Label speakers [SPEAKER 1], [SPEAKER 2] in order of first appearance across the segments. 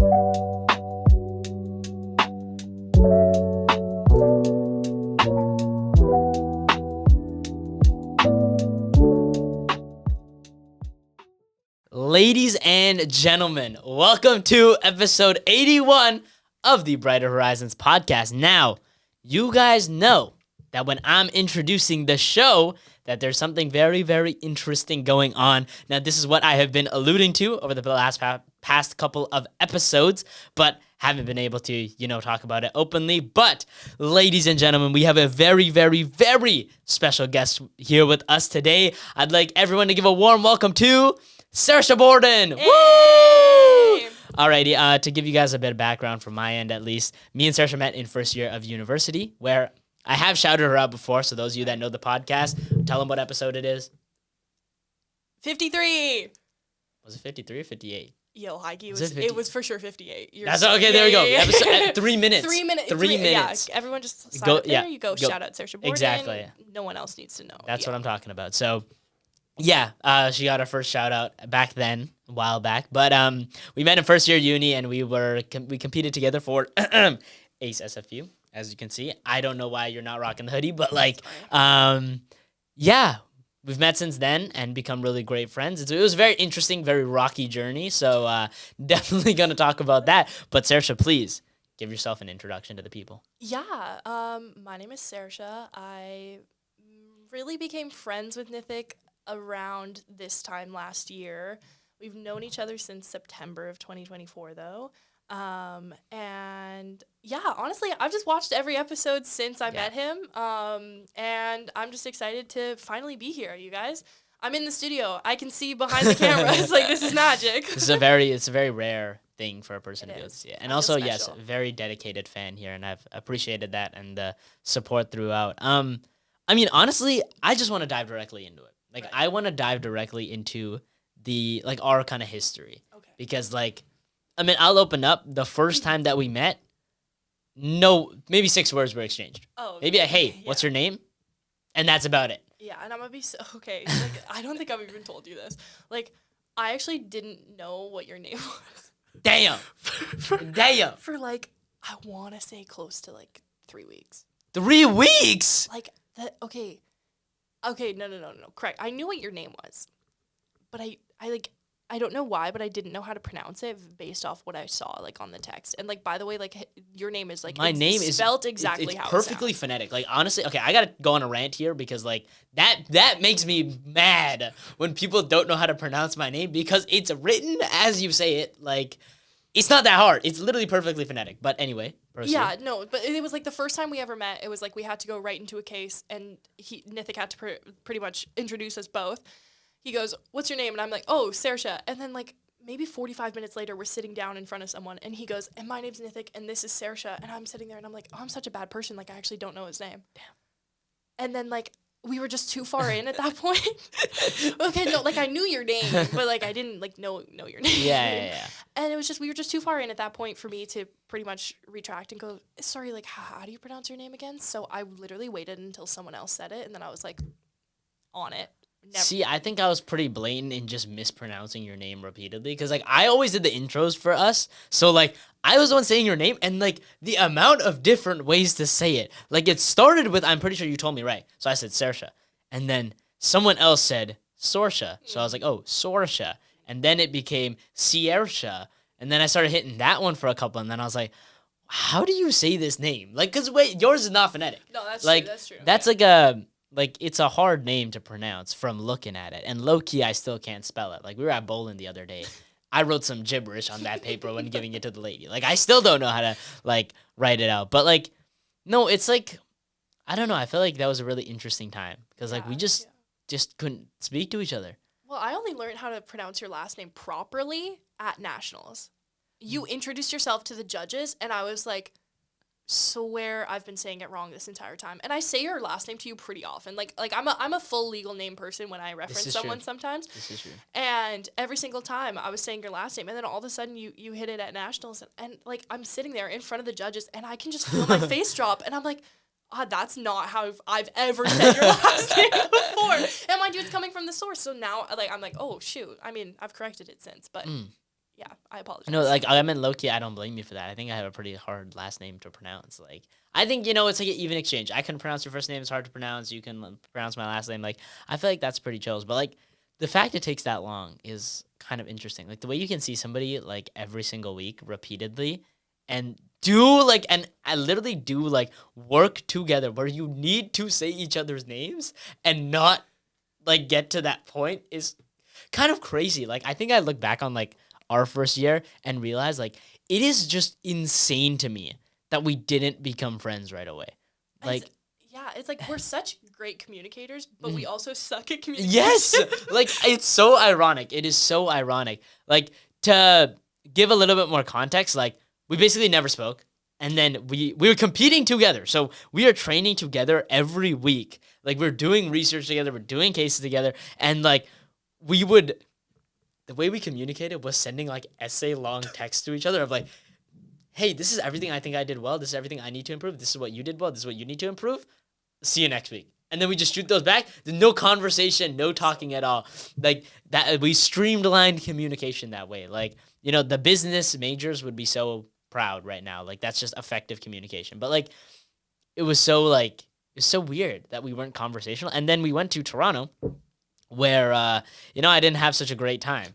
[SPEAKER 1] Ladies and gentlemen, welcome to episode 81 of the Brighter Horizons podcast. Now, you guys know that when I'm introducing the show, that there's something very, very interesting going on. Now, this is what I have been alluding to over the past couple of episodes, but haven't been able to, talk about it openly. But, ladies and gentlemen, we have a very, very, very special guest here with us today. I'd like everyone to give a warm welcome to Saoirse Borden.
[SPEAKER 2] Hey!
[SPEAKER 1] Woo! Alrighty, to give you guys a bit of background from my end at least, me and Saoirse met in first year of university, where I have shouted her out before, so those of you that know the podcast, tell them what episode it is.
[SPEAKER 2] 53.
[SPEAKER 1] Was it 53 or 58?
[SPEAKER 2] Yo, Heike,
[SPEAKER 1] it
[SPEAKER 2] it was for sure 58.
[SPEAKER 1] That's okay, there we go. Episode, 3 minutes.
[SPEAKER 2] 3 minutes.
[SPEAKER 1] 3 minutes.
[SPEAKER 2] Yeah, everyone just sign up there. You go. Shout out Saoirse Borden.
[SPEAKER 1] Exactly.
[SPEAKER 2] No one else needs to know.
[SPEAKER 1] That's what I'm talking about. So, yeah, she got her first shout out back then, a while back. But we met in first year uni, and we competed together for Ace SFU. As you can see, I don't know why you're not rocking the hoodie, but yeah, we've met since then and become really great friends. It was a very interesting, very rocky journey. So definitely gonna talk about that. But Saoirse, please give yourself an introduction to the people.
[SPEAKER 2] Yeah, my name is Saoirse. I really became friends with Nithik around this time last year. We've known each other since September of 2024, though. And yeah, honestly, I've just watched every episode since I met him. And I'm just excited to finally be here, you guys. I'm in the studio. I can see behind the camera. It's like, this is magic.
[SPEAKER 1] It's a very rare thing for a person to be able to see it. And also, yes, very dedicated fan here, and I've appreciated that and the support throughout. I mean, honestly, I just want to dive directly into it. Like, I want to dive directly into the, our kind of history.
[SPEAKER 2] Okay.
[SPEAKER 1] Because, I'll open up. The first time that we met, maybe 6 words were exchanged.
[SPEAKER 2] Oh.
[SPEAKER 1] Maybe what's your name? And that's about it.
[SPEAKER 2] Yeah, and I'm going to be okay. I don't think I've even told you this. I actually didn't know what your name was.
[SPEAKER 1] Damn. Damn.
[SPEAKER 2] For, I want to say close to, 3 weeks.
[SPEAKER 1] 3 weeks?
[SPEAKER 2] Okay, no. Correct. I knew what your name was. But I don't know why, but I didn't know how to pronounce it based off what I saw, on the text. And, by the way, your name is,
[SPEAKER 1] my name is
[SPEAKER 2] spelled exactly how
[SPEAKER 1] it's perfectly phonetic. Honestly, okay, I got to go on a rant here because, that makes me mad when people don't know how to pronounce my name because it's written as you say it. It's not that hard. It's literally perfectly phonetic. But anyway, proceed.
[SPEAKER 2] Yeah, no, but it was, the first time we ever met, it was, we had to go right into a case, and Nithik had to pretty much introduce us both. He goes, "What's your name?" And I'm like, "Oh, Saoirse." And then, maybe 45 minutes later, we're sitting down in front of someone, and he goes, "And my name's Nithik, and this is Saoirse." And I'm sitting there, and I'm like, "Oh, I'm such a bad person. I actually don't know his name."
[SPEAKER 1] Damn.
[SPEAKER 2] And then, we were just too far in at that point. Okay, no, I knew your name, but, I didn't, know your name.
[SPEAKER 1] Yeah.
[SPEAKER 2] And it was just, we were just too far in at that point for me to pretty much retract and go, "Sorry, how do you pronounce your name again?" So I literally waited until someone else said it, and then I was, on it. Never.
[SPEAKER 1] See, I think I was pretty blatant in just mispronouncing your name repeatedly because, I always did the intros for us. So, I was the one saying your name and, the amount of different ways to say it. It started with, I'm pretty sure you told me right. So I said Saoirse. And then someone else said Saoirse. So I was like, oh, Saoirse. And then it became Saoirse. And then I started hitting that one for a couple. And then I was like, how do you say this name? Because, wait, yours is not phonetic.
[SPEAKER 2] No, that's true. That's true.
[SPEAKER 1] That's it's a hard name to pronounce from looking at it. And low-key, I still can't spell it. We were at bowling the other day. I wrote some gibberish on that paper when giving it to the lady. I still don't know how to, write it out. But, no, it's, I don't know. I feel like that was a really interesting time. Because, we just couldn't speak to each other.
[SPEAKER 2] Well, I only learned how to pronounce your last name properly at Nationals. You introduced yourself to the judges, and I was like, swear I've been saying it wrong this entire time. And I say your last name to you pretty often. I'm a full legal name person when I reference someone sometimes.
[SPEAKER 1] This is true.
[SPEAKER 2] And every single time I was saying your last name, and then all of a sudden you hit it at Nationals, and I'm sitting there in front of the judges, and I can just feel my face drop, and I'm like, that's not how I've ever said your last name before. And mind you, it's coming from the source. So now I'm like, oh shoot. I mean, I've corrected it since, but yeah, I apologize.
[SPEAKER 1] No, like I meant low-key, I don't blame you for that. I think I have a pretty hard last name to pronounce. Like I think, it's like an even exchange. I can pronounce your first name, it's hard to pronounce. You can pronounce my last name. Like I feel like that's pretty chills. But like the fact it takes that long is kind of interesting. Like the way you can see somebody like every single week repeatedly and I literally do like work together where you need to say each other's names and not like get to that point is kind of crazy. Like I think I look back on like our first year and realize like it is just insane to me that we didn't become friends right away. Like
[SPEAKER 2] it's like we're such great communicators, but we also suck at communication.
[SPEAKER 1] yes, like it's so ironic. It is so ironic. Like to give a little bit more context, like we basically never spoke. And then we were competing together. So we are training together every week. Like we're doing research together, we're doing cases together, and like the way we communicated was sending like essay long texts to each other of like, hey, this is everything I think I did well. This is everything I need to improve. This is what you did well. This is what you need to improve. See you next week. And then we just shoot those back. There's no conversation, no talking at all. Like that, we streamlined communication that way. Like, the business majors would be so proud right now. Like that's just effective communication. But like, it was so weird that we weren't conversational. And then we went to Toronto where, I didn't have such a great time,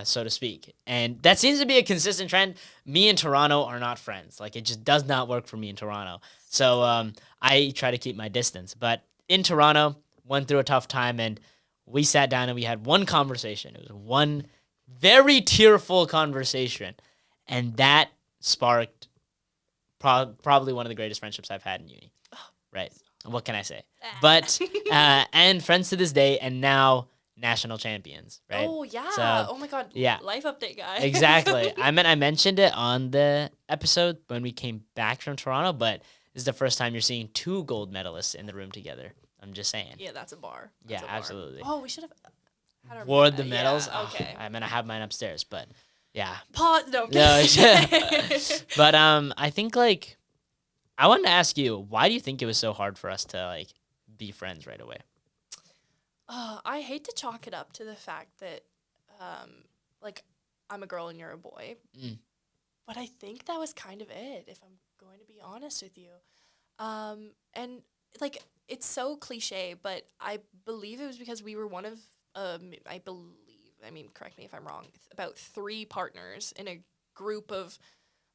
[SPEAKER 1] so to speak. And that seems to be a consistent trend. Me and Toronto are not friends. Like, it just does not work for me in Toronto. So I try to keep my distance. But in Toronto, went through a tough time, and we sat down and we had one conversation. It was one very tearful conversation. And that sparked probably one of the greatest friendships I've had in uni. Right. What can I say? But, and friends to this day, and now national champions, right?
[SPEAKER 2] Oh, yeah.
[SPEAKER 1] So,
[SPEAKER 2] oh, my God.
[SPEAKER 1] Yeah.
[SPEAKER 2] Life update, guy.
[SPEAKER 1] Exactly. I mentioned it on the episode when we came back from Toronto, but this is the first time you're seeing two gold medalists in the room together. I'm just saying.
[SPEAKER 2] Yeah, that's a bar.
[SPEAKER 1] That's a bar. Absolutely.
[SPEAKER 2] Oh, we should have had our
[SPEAKER 1] wore the medals.
[SPEAKER 2] Yeah, okay.
[SPEAKER 1] I have mine upstairs, but yeah.
[SPEAKER 2] Pause. No.
[SPEAKER 1] But I think like I wanted to ask you, why do you think it was so hard for us to like be friends right away?
[SPEAKER 2] I hate to chalk it up to the fact that, like, I'm a girl and you're a boy. But I think that was kind of it, if I'm going to be honest with you. And, like, it's so cliche, but I believe it was because we were one of, correct me if I'm wrong, about 3 partners in a group of,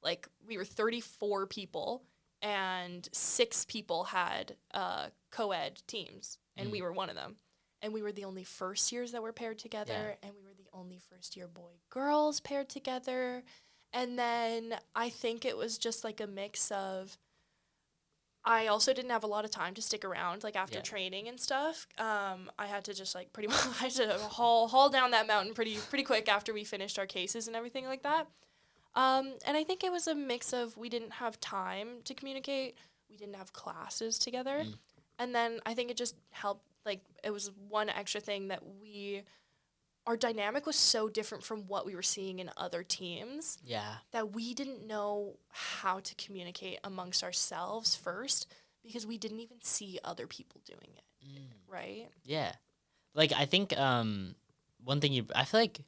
[SPEAKER 2] like, we were 34 people, and 6 people had co-ed teams, and we were one of them. And we were the only first years that were paired together, and we were the only first year boy-girls paired together. And then I think it was just like a mix of, I also didn't have a lot of time to stick around, like after training and stuff. I had to just like pretty much, I had to haul down that mountain pretty quick after we finished our cases and everything like that. And I think it was a mix of, we didn't have time to communicate, we didn't have classes together. And then I think it just helped, like, it was one extra thing that our dynamic was so different from what we were seeing in other teams.
[SPEAKER 1] Yeah.
[SPEAKER 2] That we didn't know how to communicate amongst ourselves first because we didn't even see other people doing it. Right?
[SPEAKER 1] Yeah. Like, I think one thing I feel like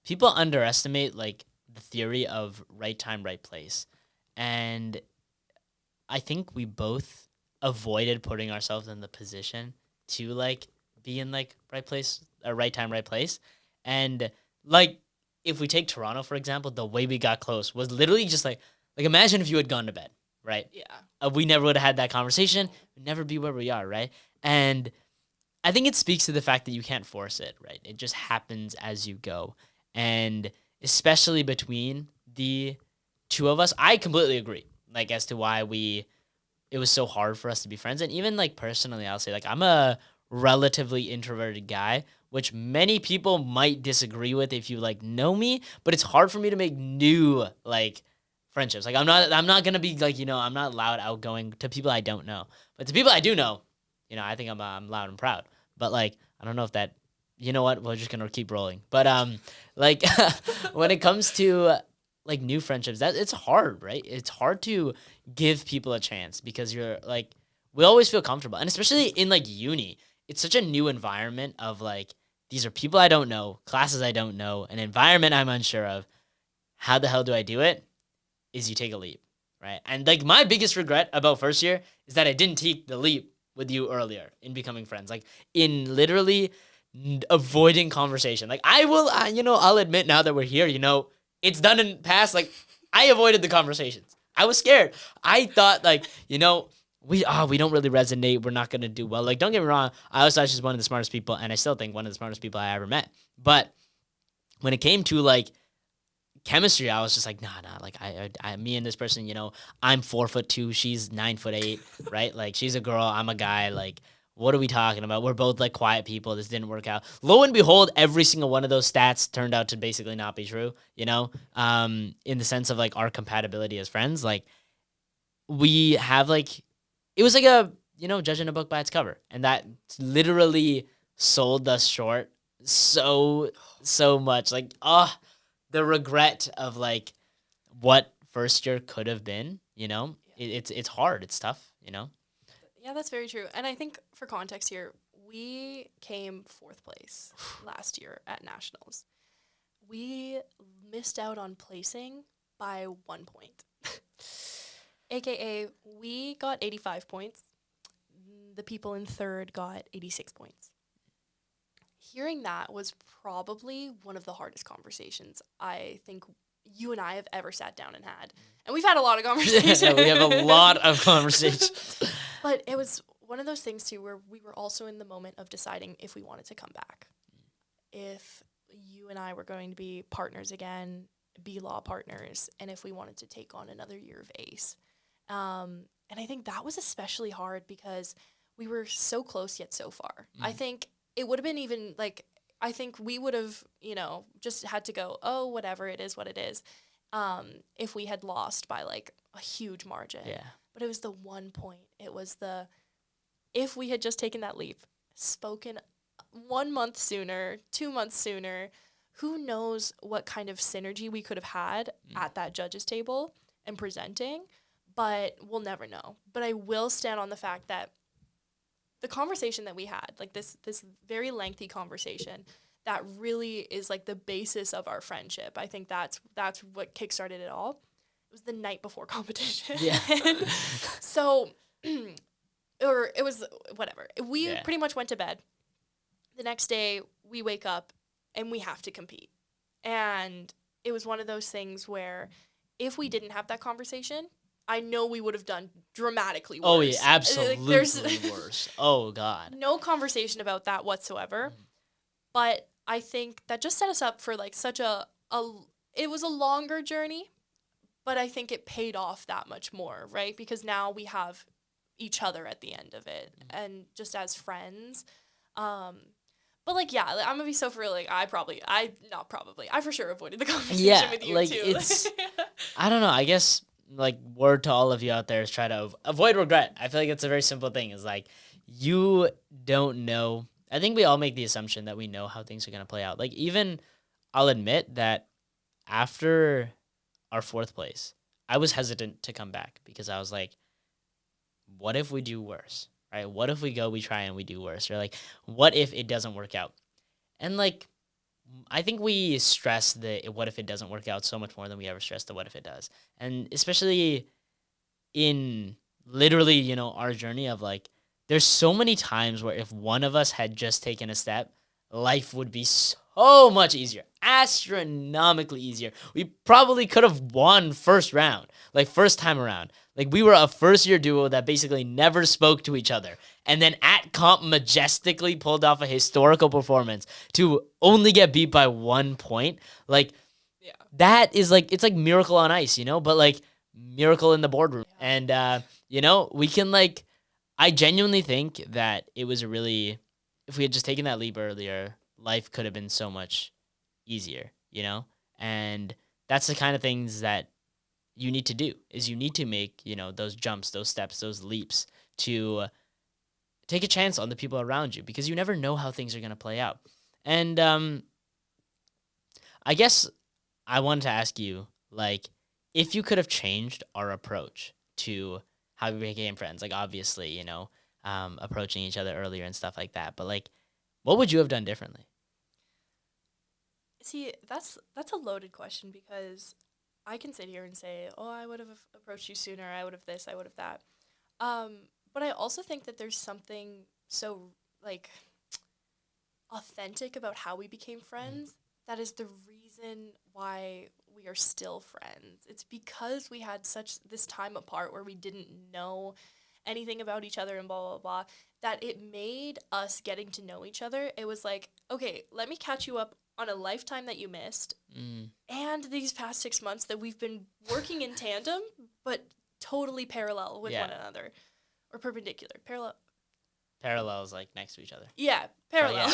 [SPEAKER 1] people underestimate, like, the theory of right time, right place. And I think we both avoided putting ourselves in the position to like be in like right place or right time, right place. And like if we take Toronto, for example, the way we got close was literally just like imagine if you had gone to bed, right?
[SPEAKER 2] Yeah.
[SPEAKER 1] We never would have had that conversation. We'd never be where we are, right? And I think it speaks to the fact that you can't force it, right? It just happens as you go. And especially between the two of us, I completely agree, like, as to why it was so hard for us to be friends. And even, like, personally, I'll say, like, I'm a relatively introverted guy, which many people might disagree with if you, like, know me, but it's hard for me to make new, like, friendships. Like, I'm not going to be, like, I'm not loud, outgoing to people I don't know. But to people I do know, I think I'm loud and proud. But, like, I don't know if that, you know what, we're just going to keep rolling. But, like, when it comes to, like, new friendships, it's hard, right? It's hard to give people a chance because you're, like, we always feel comfortable. And especially in, like, uni, it's such a new environment of, like, these are people I don't know, classes I don't know, an environment I'm unsure of. how the hell do I do it? Is you take a leap, right? And like my biggest regret about first year is that I didn't take the leap with you earlier in becoming friends, like in literally avoiding conversation. Like I will, I'll admit now that we're here, it's done in past. Like I avoided the conversations. I was scared. I thought like, we don't really resonate. We're not gonna do well. Like don't get me wrong. I always thought she's one of the smartest people, and I still think one of the smartest people I ever met. But when it came to like chemistry, I was just like, nah. Like me and this person, I'm 4'2", she's 9'8", right? Like she's a girl, I'm a guy. Like, what are we talking about? We're both like quiet people. This didn't work out. Lo and behold, every single one of those stats turned out to basically not be true. In the sense of like our compatibility as friends, like we have like, it was like a judging a book by its cover, and that literally sold us short so much. Like, the regret of like what first year could have been, it's hard. It's tough,
[SPEAKER 2] Yeah, that's very true. And I think for context here, we came 4th place last year at nationals. We missed out on placing by 1 point. AKA, we got 85 points. The people in 3rd got 86 points. Hearing that was probably one of the hardest conversations I think you and I have ever sat down and had. And we've had a lot of conversations.
[SPEAKER 1] Yeah, we have a lot of conversations.
[SPEAKER 2] But it was one of those things, too, where we were also in the moment of deciding if we wanted to come back. If you and I were going to be partners again, be law partners, and if we wanted to take on another year of ACE. And I think that was especially hard because we were so close yet so far. I think it would have been even like, I think we would have, just had to go, oh, whatever, it is what it is, if we had lost by like a huge margin.
[SPEAKER 1] Yeah.
[SPEAKER 2] But it was the 1 point. It was if we had just taken that leap, spoken 1 month sooner, 2 months sooner, who knows what kind of synergy we could have had at that judges table and presenting, but we'll never know. But I will stand on the fact that the conversation that we had, like this very lengthy conversation, that really is like the basis of our friendship. I think that's what kickstarted it all. It was the night before competition.
[SPEAKER 1] Yeah.
[SPEAKER 2] So, or it was whatever. We pretty much went to bed. The next day we wake up and we have to compete. And it was one of those things where if we didn't have that conversation, I know we would have done dramatically worse.
[SPEAKER 1] Oh, yeah, absolutely
[SPEAKER 2] Like,
[SPEAKER 1] worse. Oh, God.
[SPEAKER 2] No conversation about that whatsoever. But I think that just set us up for like such it was a longer journey, but I think it paid off that much more, right? Because now we have each other at the end of it and just as friends. But like, yeah, I'm gonna be so for real. Like, I for sure avoided the conversation with you
[SPEAKER 1] like
[SPEAKER 2] too.
[SPEAKER 1] It's, I don't know. I guess like word to all of you out there is try to avoid regret. I feel like it's a very simple thing. Is like you don't know. I think we all make the assumption that we know how things are gonna play out. Like even I'll admit that after our 4th place, I was hesitant to come back because I was like, what if we do worse? Right? What if we try and we do worse? Or like, what if it doesn't work out? And like, I think we stress the what if it doesn't work out so much more than we ever stress the what if it does. And especially in literally, our journey of like, there's so many times where if one of us had just taken a step, life would be so much easier, astronomically easier. We probably could have won first time around. Like we were a first year duo that basically never spoke to each other. And then at comp majestically pulled off a historical performance to only get beat by 1 point. Like that is like, it's like miracle on ice, but like miracle in the boardroom. Yeah. And, we can like, I genuinely think that it was if we had just taken that leap earlier, life could have been so much easier, and that's the kind of things that you need to do is you need to make, those jumps, those steps, those leaps to take a chance on the people around you because you never know how things are going to play out. And I guess I wanted to ask you, like, if you could have changed our approach to how we became friends, like obviously, approaching each other earlier and stuff like that, but like, what would you have done differently?
[SPEAKER 2] See, that's a loaded question because I can sit here and say, oh, I would have approached you sooner. I would have this. I would have that. But I also think that there's something so like authentic about how we became friends. That is the reason why we are still friends. It's because we had such this time apart where we didn't know anything about each other and blah blah blah, that it made us getting to know each other. It was like, okay, let me catch you up on a lifetime that you missed and these past 6 months that we've been working in tandem but totally parallel with one another, or perpendicular.
[SPEAKER 1] Parallels like next to each other.
[SPEAKER 2] Yeah, parallel.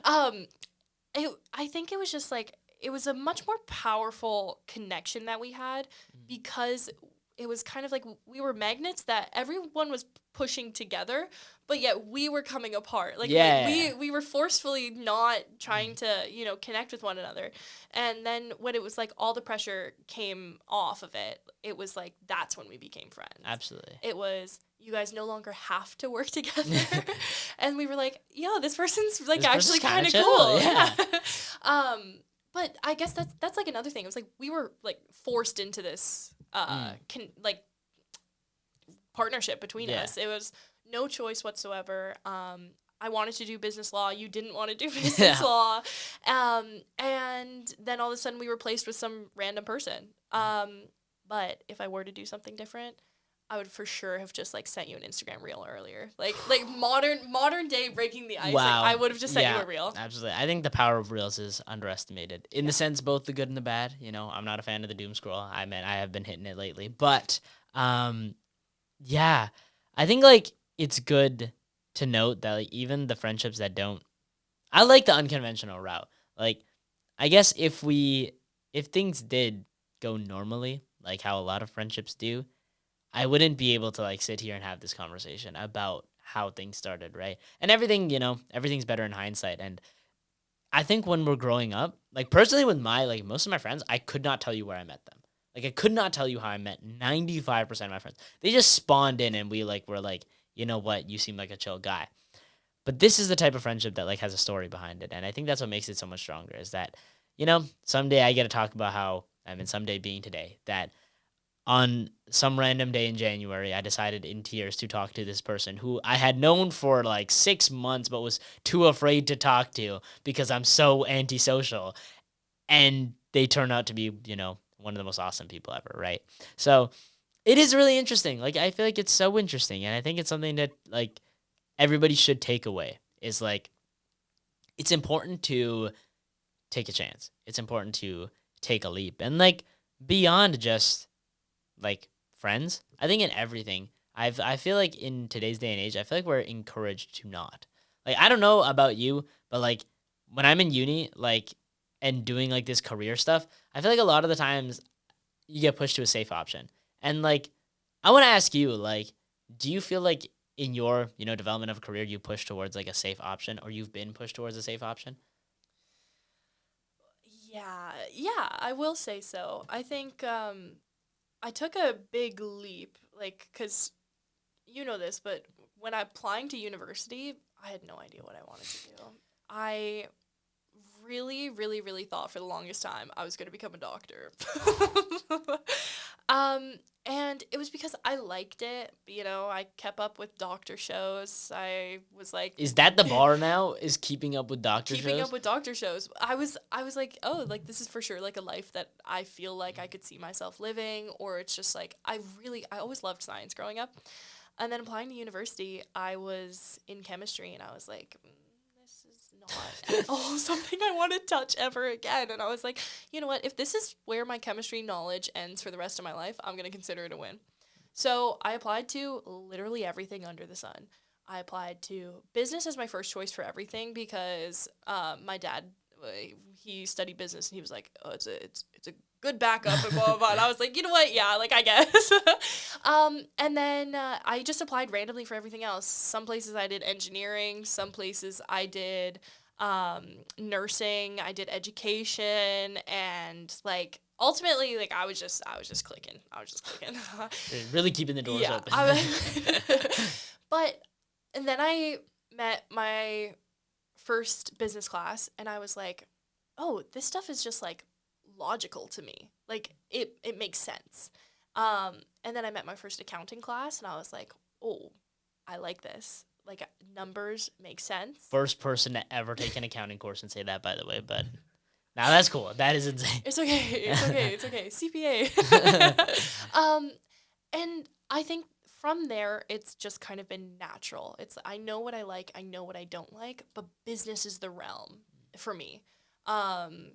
[SPEAKER 2] I think it was just like, it was a much more powerful connection that we had because it was kind of like we were magnets that everyone was pushing together, but yet we were coming apart. Like we were forcefully not trying to, connect with one another. And then when it was like all the pressure came off of it, it was like that's when we became friends.
[SPEAKER 1] Absolutely.
[SPEAKER 2] It was, you guys no longer have to work together. And we were like, yo, this person's like this actually kind of cool.
[SPEAKER 1] Yeah.
[SPEAKER 2] But I guess that's like another thing. It was like we were like forced into this partnership between us. It was no choice whatsoever. I wanted to do business law. You didn't want to do business law. And then all of a sudden we were placed with some random person. But if I were to do something different, I would for sure have just like sent you an Instagram reel earlier. Like modern day breaking the ice.
[SPEAKER 1] Wow.
[SPEAKER 2] Like, I would have just sent you a reel.
[SPEAKER 1] Absolutely. I think the power of reels is underestimated in the sense, both the good and the bad. I'm not a fan of the doom scroll. I have been hitting it lately, but I think like it's good to note that like even the friendships that don't, I like the unconventional route. Like, I guess if things did go normally, like how a lot of friendships do, I wouldn't be able to like sit here and have this conversation about how things started, right? And everything, everything's better in hindsight. And I think when we're growing up, like personally with most of my friends, I could not tell you where I met them. Like I could not tell you how I met 95% of my friends. They just spawned in and we were like, you know what, you seem like a chill guy. But this is the type of friendship that like has a story behind it. And I think that's what makes it so much stronger is that, someday I get to talk about how, someday being today, that on some random day in January, I decided in tears to talk to this person who I had known for like 6 months, but was too afraid to talk to because I'm so antisocial. And they turn out to be, one of the most awesome people ever, right? So it is really interesting. Like, I feel like it's so interesting. And I think it's something that like everybody should take away is like, it's important to take a chance. It's important to take a leap. And like beyond just like friends, I think in everything, I feel like in today's day and age, I feel like we're encouraged to not. Like, I don't know about you, but like when I'm in uni, like, and doing like this career stuff, I feel like a lot of the times you get pushed to a safe option. And like, I want to ask you, like, do you feel like in your, development of a career, you push towards like a safe option, or you've been pushed towards a safe option?
[SPEAKER 2] Yeah, I will say so. I think, I took a big leap, like, because you know this, but when I'm applying to university, I had no idea what I wanted to do. I really, really, really thought for the longest time I was going to become a doctor. And it was because I liked it. I kept up with doctor shows. I was like,
[SPEAKER 1] is that the bar now? Is keeping up with doctor shows?
[SPEAKER 2] Keeping up with doctor shows. I was like, oh, like this is for sure like a life that I feel like I could see myself living, or it's just like I always loved science growing up. And then applying to university, I was in chemistry and I was like, this is not at all something I want to touch ever again. And I was like, you know what? If this is where my chemistry knowledge ends for the rest of my life, I'm going to consider it a win. So I applied to literally everything under the sun. I applied to business as my first choice for everything because my dad, he studied business and he was like, oh, it's a good backup and blah, blah, blah. And I was like, you know what? Yeah, like I guess. And then I just applied randomly for everything else. Some places I did engineering. Some places I did nursing. I did education. And like ultimately, like I was just clicking.
[SPEAKER 1] Really keeping the doors open.
[SPEAKER 2] And then I met my first business class and I was like, oh, this stuff is just like logical to me. Like it makes sense. And then I met my first accounting class, and I was like, oh, I like this. Like numbers make sense.
[SPEAKER 1] First person to ever take an accounting course and say that, by the way. But now that's cool. That is insane.
[SPEAKER 2] It's okay. It's okay. It's okay. CPA. And I think from there, it's just kind of been natural. It's I know what I like, I know what I don't like, but business is the realm for me. And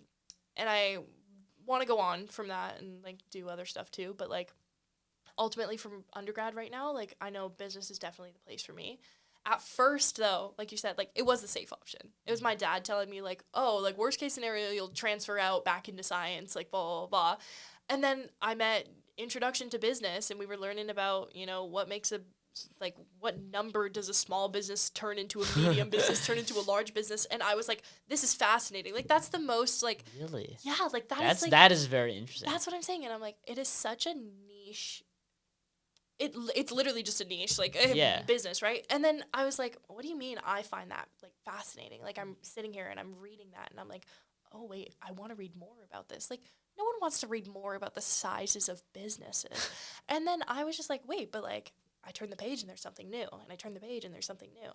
[SPEAKER 2] I want to go on from that and like do other stuff too, but like ultimately from undergrad right now, like I know business is definitely the place for me. At first though, like you said, like it was the safe option. It was my dad telling me like, oh, like worst case scenario, you'll transfer out back into science, like blah, blah, blah. And then I met Introduction to Business, and we were learning about, you know, what makes a, like, what number does a small business turn into a medium business, turn into a large business? And I was like, this is fascinating. Like, that's the most, like,
[SPEAKER 1] Really?
[SPEAKER 2] yeah, like,
[SPEAKER 1] That is very interesting.
[SPEAKER 2] That's what I'm saying. And I'm like, it is such a niche. It's literally just a niche, like, business, right? And then I was like, what do you mean I find that, like, fascinating? Like, I'm sitting here and I'm reading that, and I'm like, oh, wait, I want to read more about this. Like, no one wants to read more about the sizes of businesses. And then I was just like, wait, but like I turned the page and there's something new, and I turned the page and there's something new.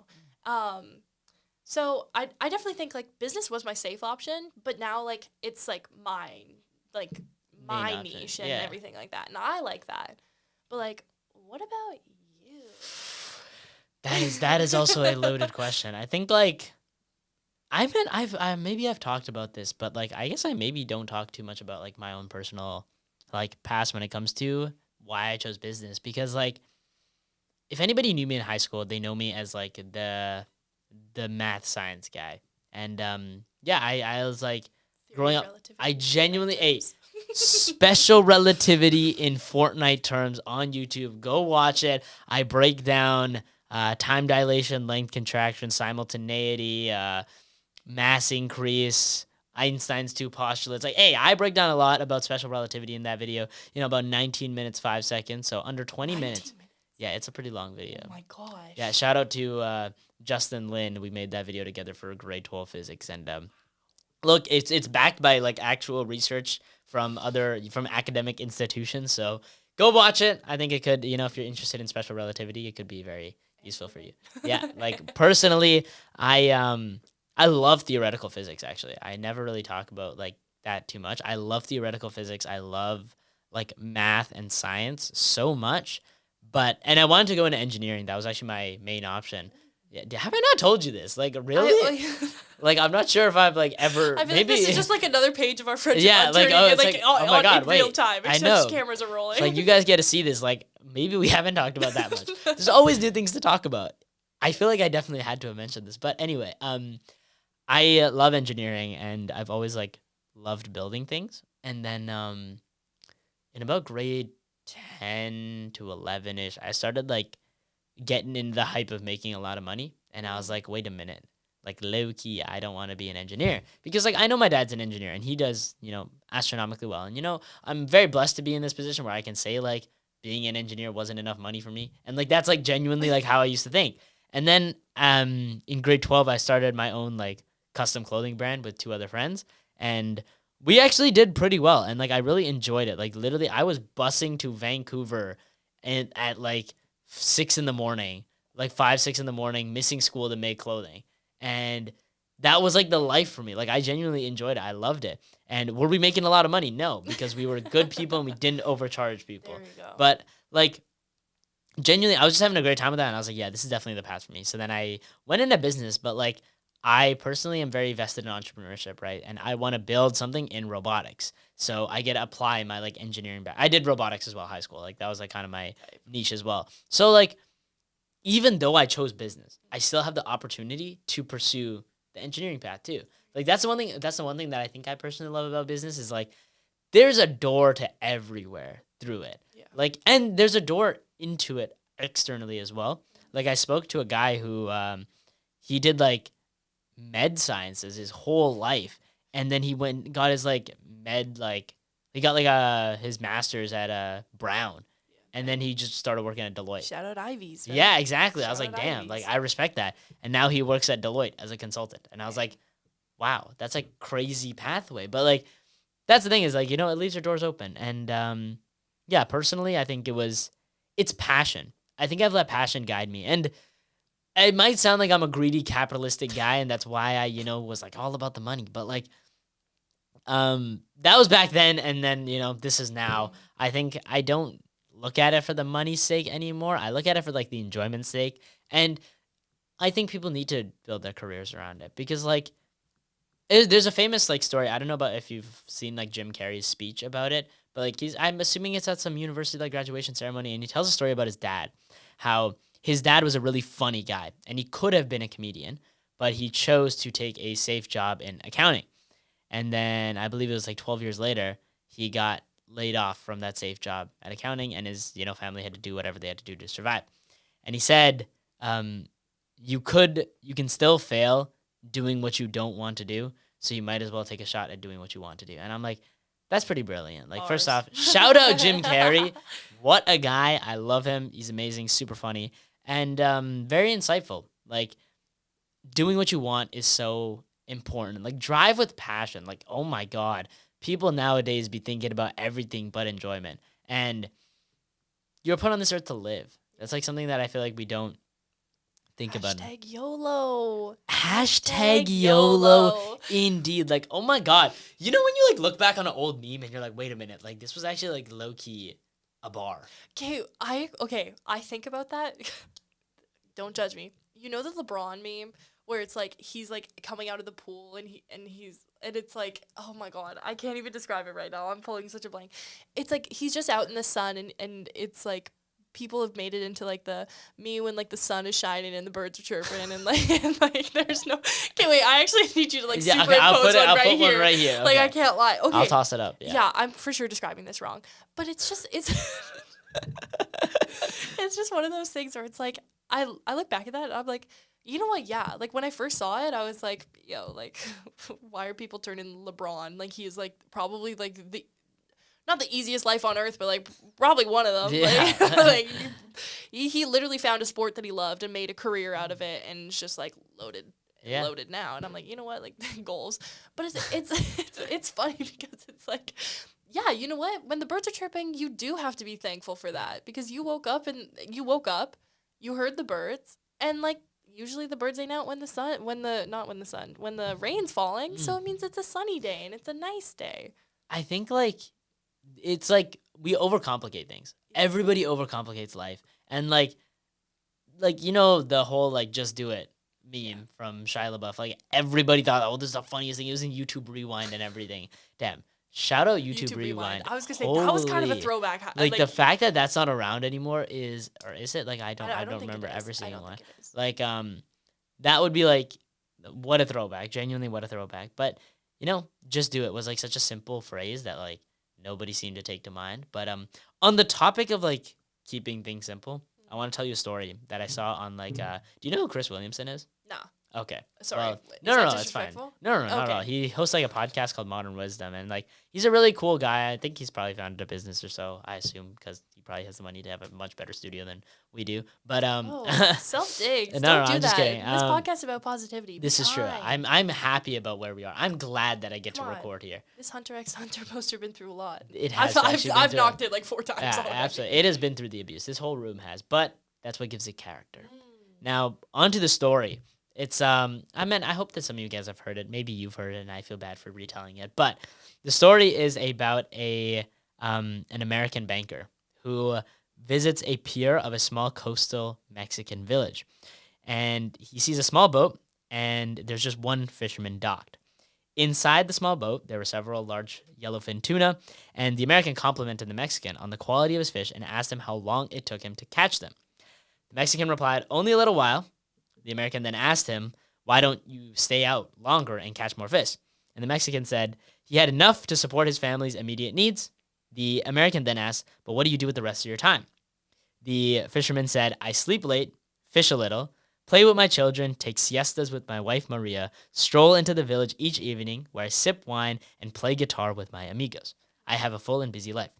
[SPEAKER 2] So I definitely think like business was my safe option, but now like it's like mine, like my niche and everything like that. And I like that. But like, what about you?
[SPEAKER 1] That is also a loaded question. I think like maybe I've talked about this, but like I guess I maybe don't talk too much about like my own personal like past when it comes to why I chose business, because like if anybody knew me in high school, they know me as like the math science guy. And I was like growing up, I genuinely ate special relativity in Fortnite terms on YouTube. Go watch it. I break down time dilation, length contraction, simultaneity, mass increase, Einstein's two postulates. Like, hey, I break down a lot about special relativity in that video. You know, about 19 minutes, 5 seconds. So under 20 minutes. Yeah, it's a pretty long video.
[SPEAKER 2] Oh my gosh.
[SPEAKER 1] Yeah, shout out to Justin Lin. We made that video together for grade 12 physics. And look, it's backed by like actual research from academic institutions. So go watch it. I think it could, you know, if you're interested in special relativity, it could be very useful for you. Yeah, like personally, I love theoretical physics, actually. I never really talk about, like, that too much. I love theoretical physics. I love, like, math and science so much. And I wanted to go into engineering. That was actually my main option. Yeah, have I not told you this? Like, really? Like, I'm not sure if I've, like, ever...
[SPEAKER 2] I feel like this is just, like, another page of our friendship.
[SPEAKER 1] Yeah, like, oh, it's like, oh my God,
[SPEAKER 2] in
[SPEAKER 1] wait.
[SPEAKER 2] real time. It's
[SPEAKER 1] I know.
[SPEAKER 2] just cameras are rolling.
[SPEAKER 1] It's like, you guys get to see this. Like, maybe we haven't talked about that much. There's always new things to talk about. I feel like I definitely had to have mentioned this. But anyway, I love engineering, and I've always, like, loved building things. And then in about grade 10 to 11-ish, I started, like, getting into the hype of making a lot of money. And I was like, wait a minute. Like, low-key, I don't want to be an engineer. Because, like, I know my dad's an engineer, and he does, you know, astronomically well. And, you know, I'm very blessed to be in this position where I can say, like, being an engineer wasn't enough money for me. And, like, that's, like, genuinely, like, how I used to think. And then in grade 12, I started my own, like, custom clothing brand with 2 other friends, and we actually did pretty well, and like I really enjoyed it. Like literally I was busing to Vancouver at like 6 in the morning, like 5-6 in the morning, missing school to make clothing, and that was like the life for me. Like I genuinely enjoyed it. I loved it. And were we making a lot of money? No, because we were good people and we didn't overcharge people.
[SPEAKER 2] There you go.
[SPEAKER 1] But like genuinely, I was just having a great time with that, and I was like, yeah, this is definitely the path for me. So then I went into business, but like I personally am very vested in entrepreneurship, right? And I want to build something in robotics. So I get to apply my like engineering back. I did robotics as well, high school. Like that was like kind of my niche as well. So like even though I chose business, I still have the opportunity to pursue the engineering path too. Like that's the one thing that I think I personally love about business is like there's a door to everywhere through it. Yeah. Like and there's a door into it externally as well. Like I spoke to a guy who he did like med sciences his whole life, and then he got his like med like he got like his master's at Brown, and then he just started working at Deloitte.
[SPEAKER 2] Shout out Ivies.
[SPEAKER 1] Right? Yeah, exactly. I was like, damn, like I respect that. And now he works at Deloitte as a consultant, and I was like, wow, that's like crazy pathway. But like that's the thing is like, it leaves your doors open. And yeah, personally, I think it's passion. I think I've let passion guide me. And it might sound like I'm a greedy capitalistic guy and that's why I, was like all about the money. But like, that was back then. And then, this is now. I think I don't look at it for the money's sake anymore. I look at it for like the enjoyment's sake. And I think people need to build their careers around it because like, there's a famous like story. I don't know about if you've seen like Jim Carrey's speech about it, but like I'm assuming it's at some university like graduation ceremony, and he tells a story about his dad, how his dad was a really funny guy, and he could have been a comedian, but he chose to take a safe job in accounting, and then I believe it was like 12 years later, he got laid off from that safe job at accounting, and his family had to do whatever they had to do to survive, and he said, you can still fail doing what you don't want to do, so you might as well take a shot at doing what you want to do. And I'm like, that's pretty brilliant. Like, first off, shout out Jim Carrey. What a guy. I love him. He's amazing, super funny, and very insightful. Like, doing what you want is so important. Like, drive with passion. Like, oh my God. People nowadays be thinking about everything but enjoyment. And you're put on this earth to live. That's like something that I feel like we don't think about.
[SPEAKER 2] Hashtag YOLO.
[SPEAKER 1] Hashtag YOLO. Indeed. Like, oh my God. When you like look back on an old meme and you're like, wait a minute, like this was actually like low key a bar.
[SPEAKER 2] I think about that. Don't judge me. You know the LeBron meme where it's like he's like coming out of the pool and it's like, oh my God, I can't even describe it right now. I'm pulling such a blank. It's like he's just out in the sun and it's like people have made it into like the me when like the sun is shining and the birds are chirping and like there's no. Okay, wait. I actually need you to like superimpose
[SPEAKER 1] I'll put
[SPEAKER 2] one
[SPEAKER 1] one right here.
[SPEAKER 2] Like
[SPEAKER 1] okay.
[SPEAKER 2] I can't lie. Okay,
[SPEAKER 1] I'll toss it up.
[SPEAKER 2] Yeah, I'm for sure describing this wrong, but it's it's just one of those things where it's like I look back at that and I'm like, you know what? Yeah, like when I first saw it, I was like, yo, like why are people turning LeBron? Like he is like probably like not the easiest life on earth, but like probably one of them.
[SPEAKER 1] Yeah.
[SPEAKER 2] Like he literally found a sport that he loved and made a career out of it, and it's just like loaded now. And I'm like, you know what, like goals. But it's funny because it's like, yeah, you know what? When the birds are chirping, you do have to be thankful for that because you woke up, you heard the birds, and like usually the birds ain't out when the rain's falling. So it means it's a sunny day and it's a nice day.
[SPEAKER 1] I think like. It's like we overcomplicate things. Everybody overcomplicates life. And like the whole like just do it meme from Shia LaBeouf. Like everybody thought, oh, this is the funniest thing. It was in YouTube Rewind and everything. Damn. Shout out YouTube Rewind.
[SPEAKER 2] I was gonna say that was kind of a throwback.
[SPEAKER 1] Like the fact that that's not around anymore is it? Like I don't remember ever seeing one. Like that would be like what a throwback. Genuinely what a throwback. But just do it was like such a simple phrase that like nobody seemed to take to mind. But on the topic of like keeping things simple, I want to tell you a story that I saw on like do you know who Chris Williamson is?
[SPEAKER 2] No.
[SPEAKER 1] Okay.
[SPEAKER 2] Sorry.
[SPEAKER 1] Well, no, that's fine. No, not at all. He hosts like a podcast called Modern Wisdom, and like he's a really cool guy. I think he's probably founded a business or so, I assume, because he probably has the money to have a much better studio than we do. But
[SPEAKER 2] self-digs.
[SPEAKER 1] No,
[SPEAKER 2] Don't do
[SPEAKER 1] I'm
[SPEAKER 2] that.
[SPEAKER 1] just kidding.
[SPEAKER 2] This podcast is about positivity.
[SPEAKER 1] This is true. I'm happy about where we are. I'm glad that I get to record here.
[SPEAKER 2] This Hunter x Hunter poster been through a lot.
[SPEAKER 1] It has.
[SPEAKER 2] I've knocked it like 4 times.
[SPEAKER 1] Yeah, absolutely. It has been through the abuse. This whole room has, but that's what gives it character. Now, onto the story. It's I hope that some of you guys have heard it. Maybe you've heard it, and I feel bad for retelling it. But the story is about an American banker who visits a pier of a small coastal Mexican village, and he sees a small boat, and there's just one fisherman docked. Inside the small boat, there were several large yellowfin tuna, and the American complimented the Mexican on the quality of his fish and asked him how long it took him to catch them. The Mexican replied, "Only a little while." The American then asked him, "Why don't you stay out longer and catch more fish?" And the Mexican said he had enough to support his family's immediate needs. The American then asked, "But what do you do with the rest of your time?" The fisherman said, "I sleep late, fish a little, play with my children, take siestas with my wife Maria, stroll into the village each evening where I sip wine and play guitar with my amigos. I have a full and busy life."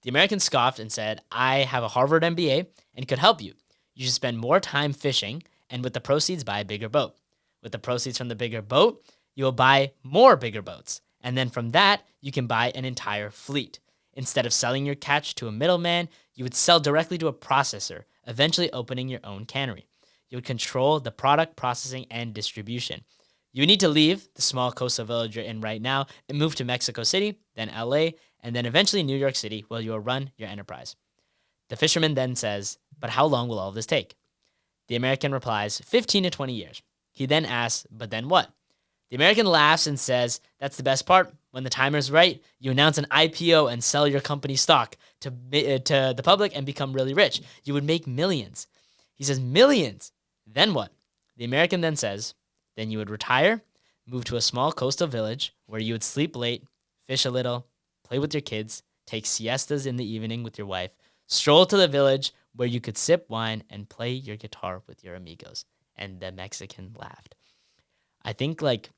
[SPEAKER 1] The American scoffed and said, "I have a Harvard MBA and could help you. You should spend more time fishing, and with the proceeds, buy a bigger boat. With the proceeds from the bigger boat, you will buy more bigger boats. And then from that, you can buy an entire fleet. Instead of selling your catch to a middleman, you would sell directly to a processor, eventually opening your own cannery. You would control the product processing and distribution. You would need to leave the small coastal village you're in right now and move to Mexico City, then LA, and then eventually New York City, where you will run your enterprise. The fisherman then says, "But how long will all of this take?" The American replies, 15 to 20 years. He then asks, "But then what?" The American laughs and says, "That's the best part. When the time is right, you announce an IPO and sell your company stock to the public and become really rich. You would make millions." He says, "Millions? Then what?" The American then says, "Then you would retire, move to a small coastal village where you would sleep late, fish a little, play with your kids, take siestas in the evening with your wife, stroll to the village where you could sip wine and play your guitar with your amigos." And the Mexican laughed. I think like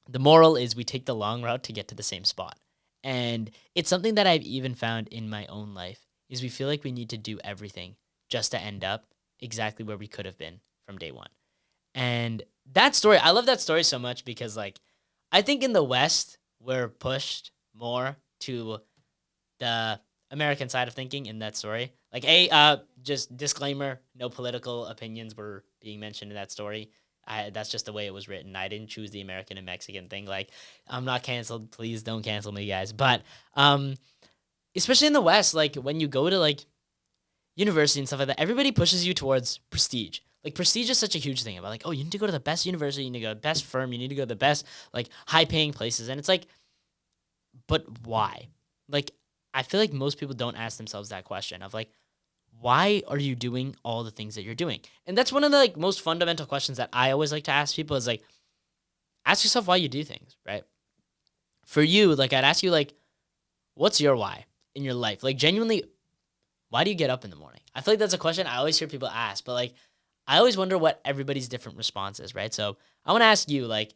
[SPEAKER 1] the moral is we take the long route to get to the same spot. And it's something that I've even found in my own life is we feel like we need to do everything just to end up exactly where we could have been from day one. And that story, I love that story so much because like I think in the West we're pushed more to the American side of thinking in that story. Like just disclaimer, no political opinions were being mentioned in that story. That's just the way it was written. I didn't choose the American and Mexican thing. Like, I'm not canceled. Please don't cancel me, guys. But especially in the West, like when you go to like university and stuff like that, everybody pushes you towards prestige. Like prestige is such a huge thing about like, oh, you need to go to the best university, you need to go to the best firm, you need to go to the best like high paying places. And it's like, but why? Like, I feel like most people don't ask themselves that question of like, why are you doing all the things that you're doing? And that's one of the like most fundamental questions that I always like to ask people is like, ask yourself why you do things, right? For you, like I'd ask you like, what's your why in your life? Like genuinely, why do you get up in the morning? I feel like that's a question I always hear people ask, but like I always wonder what everybody's different response is, right? So I want to ask you like,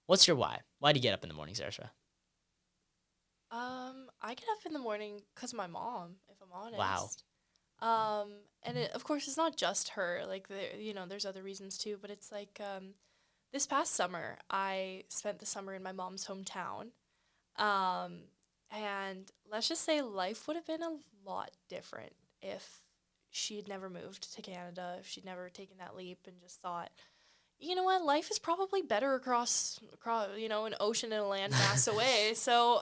[SPEAKER 1] what's your why? Why do you get up in the morning, Saoirse?
[SPEAKER 2] I get up in the morning because of my mom, if I'm
[SPEAKER 1] Wow.
[SPEAKER 2] honest. And of course, it's not just her. Like, there's other reasons too. But it's like, this past summer, I spent the summer in my mom's hometown. And let's just say life would have been a lot different if she had never moved to Canada, if she'd never taken that leap and just thought, you know what, life is probably better across an ocean and a land mass away. So,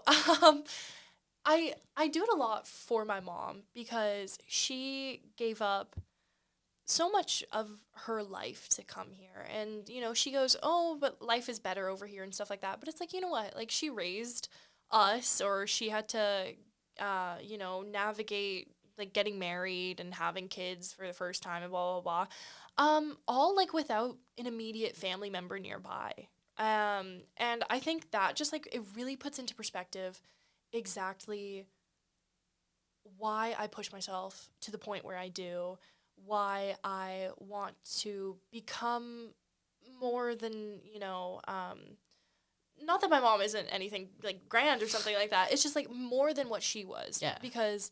[SPEAKER 2] I do it a lot for my mom because she gave up so much of her life to come here. And, she goes, "Oh, but life is better over here," and stuff like that. But it's like, you know what? Like, she raised us, or she had to, navigate, like, getting married and having kids for the first time and blah, blah, blah. All, like, without an immediate family member nearby. And I think that just, like, it really puts into perspective exactly why I push myself to the point where I do, why I want to become more than, not that my mom isn't anything like grand or something like that. It's just like more than what she was.
[SPEAKER 1] Yeah.
[SPEAKER 2] Because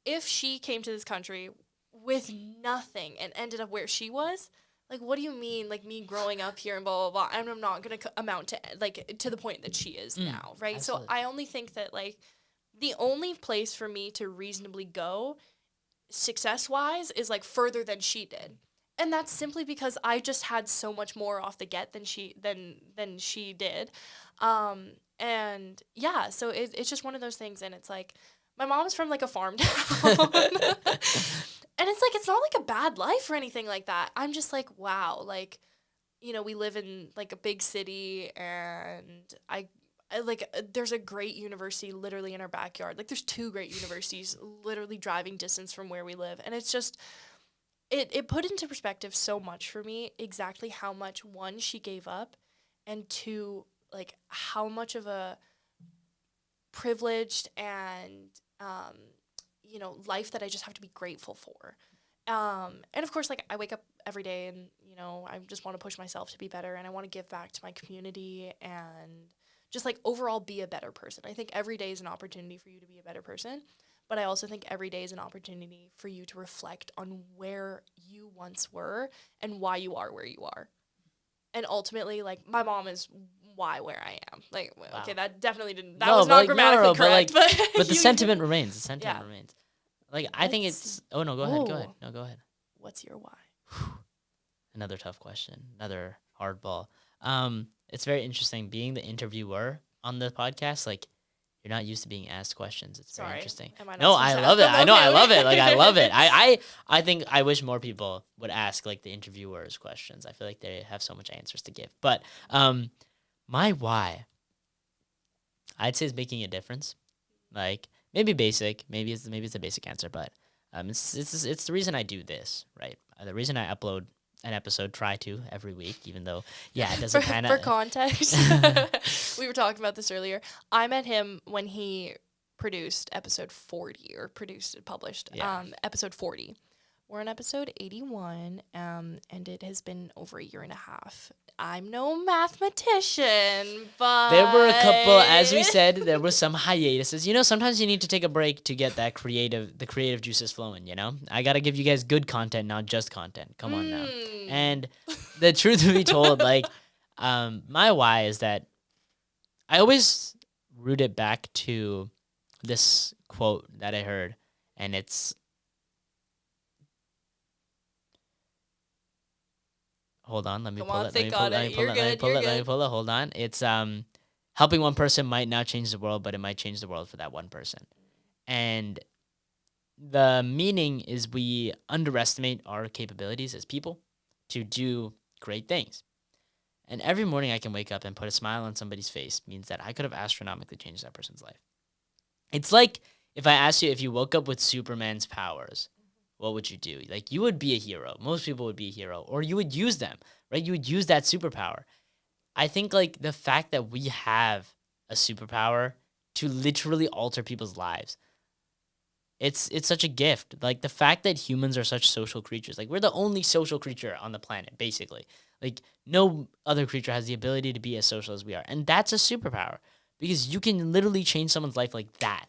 [SPEAKER 2] if she came to this country with nothing and ended up where she was, like, what do you mean, like, me growing up here and blah, blah, blah, and I'm not going to amount to, like, to the point that she is now, right?
[SPEAKER 1] Absolutely.
[SPEAKER 2] So I only think that, like, the only place for me to reasonably go success-wise is, like, further than she did. And that's simply because I just had so much more off the get than she did. And, yeah, so it's just one of those things, and it's, like, my mom's from, like, a farm town. And it's like, it's not like a bad life or anything like that. I'm just like, wow, like, we live in like a big city, and I like, there's a great university literally in our backyard. Like, there's 2 great universities literally driving distance from where we live. And it's just, it put into perspective so much for me exactly how much, one, she gave up, and 2, like, how much of a privileged and, life that I just have to be grateful for. And of course, like, I wake up every day and, I just want to push myself to be better, and I want to give back to my community and just, like, overall be a better person. I think every day is an opportunity for you to be a better person, but I also think every day is an opportunity for you to reflect on where you once were and why you are where you are. And ultimately, like, my mom is why where I am. Like,
[SPEAKER 1] Wow.
[SPEAKER 2] okay, that definitely didn't. That
[SPEAKER 1] No,
[SPEAKER 2] was
[SPEAKER 1] but,
[SPEAKER 2] not
[SPEAKER 1] like,
[SPEAKER 2] grammatically correct.
[SPEAKER 1] but the
[SPEAKER 2] you-
[SPEAKER 1] sentiment remains. The sentiment
[SPEAKER 2] Yeah.
[SPEAKER 1] remains. Like, I think
[SPEAKER 2] Let's
[SPEAKER 1] it's. Oh no, go ahead. Go ahead.
[SPEAKER 2] Ooh.
[SPEAKER 1] No, go ahead.
[SPEAKER 2] What's your why?
[SPEAKER 1] Another tough question. Another hardball. It's very interesting being the interviewer on the podcast. Like, you're not used to being asked questions. It's very
[SPEAKER 2] Sorry.
[SPEAKER 1] interesting.
[SPEAKER 2] Am I not
[SPEAKER 1] No,
[SPEAKER 2] supposed
[SPEAKER 1] I
[SPEAKER 2] to
[SPEAKER 1] love
[SPEAKER 2] ask
[SPEAKER 1] it.
[SPEAKER 2] them?
[SPEAKER 1] I know.
[SPEAKER 2] Okay,
[SPEAKER 1] I love it.
[SPEAKER 2] okay.
[SPEAKER 1] Like, I love it. I think I wish more people would ask like the interviewers questions. I feel like they have so much answers to give. But my why, I'd say, is making a difference. Like, maybe basic. Maybe it's a basic answer, but it's the reason I do this, right? The reason I upload an episode, try to, every week, even though, yeah, it doesn't kind
[SPEAKER 2] For
[SPEAKER 1] of.
[SPEAKER 2] context, we were talking about this earlier. I met him when he produced episode 40 or published
[SPEAKER 1] Yeah.
[SPEAKER 2] episode 40. We're on episode 81, and it has been over a year and a half. I'm no mathematician, but
[SPEAKER 1] There were a couple, as we said, there were some hiatuses. You know, sometimes you need to take a break to get the creative juices flowing, you know? I got to give you guys good content, not just content. Come on now. And the truth to be told, like, my why is that I always root it back to this quote that I heard, and it's, hold on, let me
[SPEAKER 2] Come
[SPEAKER 1] pull
[SPEAKER 2] on,
[SPEAKER 1] it. Let me
[SPEAKER 2] think
[SPEAKER 1] pull
[SPEAKER 2] on
[SPEAKER 1] it. Let
[SPEAKER 2] it.
[SPEAKER 1] me pull
[SPEAKER 2] You're
[SPEAKER 1] it. Let me
[SPEAKER 2] good,
[SPEAKER 1] pull
[SPEAKER 2] you're
[SPEAKER 1] it. Let me
[SPEAKER 2] good.
[SPEAKER 1] pull it. Hold on. It's helping one person might not change the world, but it might change the world for that one person. And the meaning is we underestimate our capabilities as people to do great things. And every morning I can wake up and put a smile on somebody's face means that I could have astronomically changed that person's life. It's like if I asked you if you woke up with Superman's powers, what would you do? Like, you would be a hero. Most people would be a hero, or you would use them, right? You would use that superpower. I think, like, the fact that we have a superpower to literally alter people's lives, it's such a gift. Like, the fact that humans are such social creatures, like, we're the only social creature on the planet, basically. Like, no other creature has the ability to be as social as we are, and that's a superpower because you can literally change someone's life like that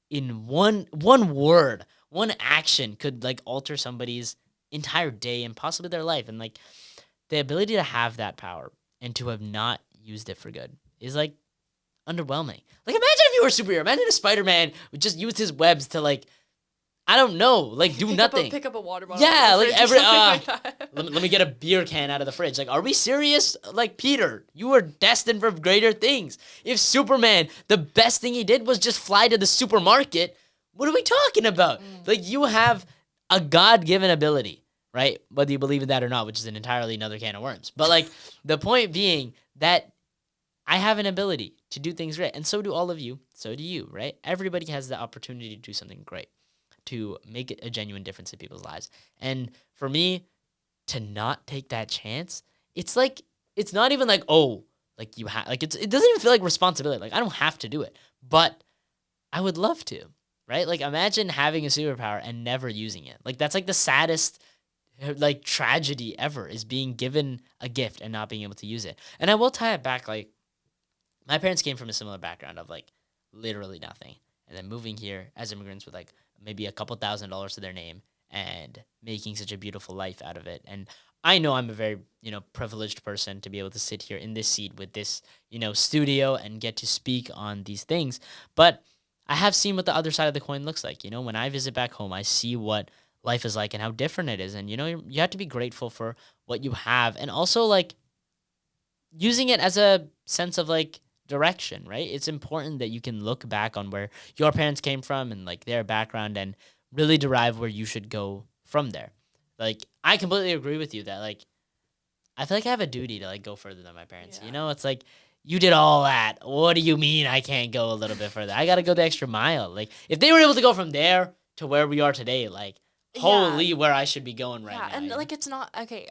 [SPEAKER 1] in one word. One action could, like, alter somebody's entire day and possibly their life. And, like, the ability to have that power and to have not used it for good is, like, underwhelming. Like, imagine if you were a superhero. Imagine if Spider-Man would just use his webs to, like, I don't know, like, do nothing.
[SPEAKER 2] Pick up a water bottle.
[SPEAKER 1] Yeah,
[SPEAKER 2] out of the
[SPEAKER 1] like,
[SPEAKER 2] fridge or something like that.
[SPEAKER 1] let me get a beer can out of the fridge. Like, are we serious? Like, Peter, you were destined for greater things. If Superman, the best thing he did was just fly to the supermarket, what are we talking about? Like, you have a God-given ability, right? Whether you believe in that or not, which is an entirely another can of worms. But, like, the point being that I have an ability to do things right, and so do all of you. So do you, right? Everybody has the opportunity to do something great, to make a genuine difference in people's lives. And for me, to not take that chance, it's like, it's not even like, oh, like, you have, like, it doesn't even feel like responsibility. Like, I don't have to do it, but I would love to, right? Like, imagine having a superpower and never using it. Like, that's like the saddest, like, tragedy ever, is being given a gift and not being able to use it. And I will tie it back, like, my parents came from a similar background of, like, literally nothing, and then moving here as immigrants with, like, maybe a couple $1,000s to their name and making such a beautiful life out of it. And I know I'm a very, privileged person to be able to sit here in this seat with this, studio and get to speak on these things. But I have seen what the other side of the coin looks like. When I visit back home, I see what life is like and how different it is. And, you have to be grateful for what you have, and also, like, using it as a sense of, like, direction, right? It's important that you can look back on where your parents came from and, like, their background and really derive where you should go from there. Like, I completely agree with you that, like, I feel like I have a duty to, like, go further than my parents.
[SPEAKER 2] Yeah.
[SPEAKER 1] It's like, you did all that. What do you mean I can't go a little bit further? I got to go the extra mile. Like, if they were able to go from there to where we are today, like, holy, where I should be going right now.
[SPEAKER 2] Yeah, and, like, it's not, okay,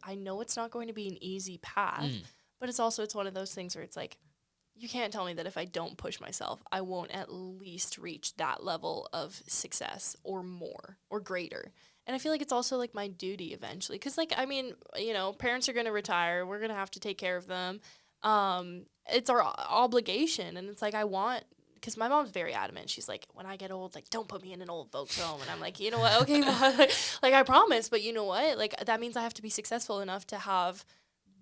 [SPEAKER 2] I know it's not going to be an easy path, but it's one of those things where it's like, you can't tell me that if I don't push myself, I won't at least reach that level of success or more or greater. And I feel like it's also, like, my duty eventually. Because, like, I mean, parents are going to retire. We're going to have to take care of them. It's our obligation. And it's like, because my mom's very adamant. She's like, when I get old, like, don't put me in an old folks home. And I'm like, you know what? Okay, Mom. Like, I promise. But you know what? Like, that means I have to be successful enough to have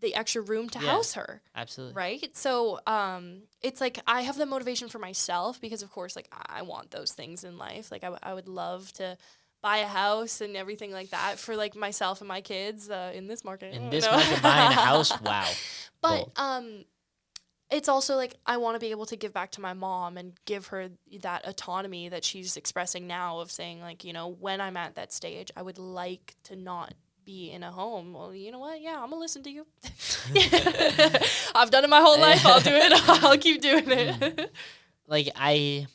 [SPEAKER 2] the extra room to
[SPEAKER 1] Yeah.
[SPEAKER 2] house her.
[SPEAKER 1] Absolutely.
[SPEAKER 2] Right? So it's like I have the motivation for myself because, of course, like I want those things in life. Like I would love to buy a house and everything like that for like myself and my kids in this market.
[SPEAKER 1] In this market, buying a house, wow.
[SPEAKER 2] But
[SPEAKER 1] Bold.
[SPEAKER 2] it's also like I want to be able to give back to my mom and give her that autonomy that she's expressing now of saying like, you know, when I'm at that stage, I would like to not be in a home. Well, you know what? Yeah, I'm gonna listen to you. I've done it my whole life. I'll do it. I'll keep doing it.
[SPEAKER 1] Like I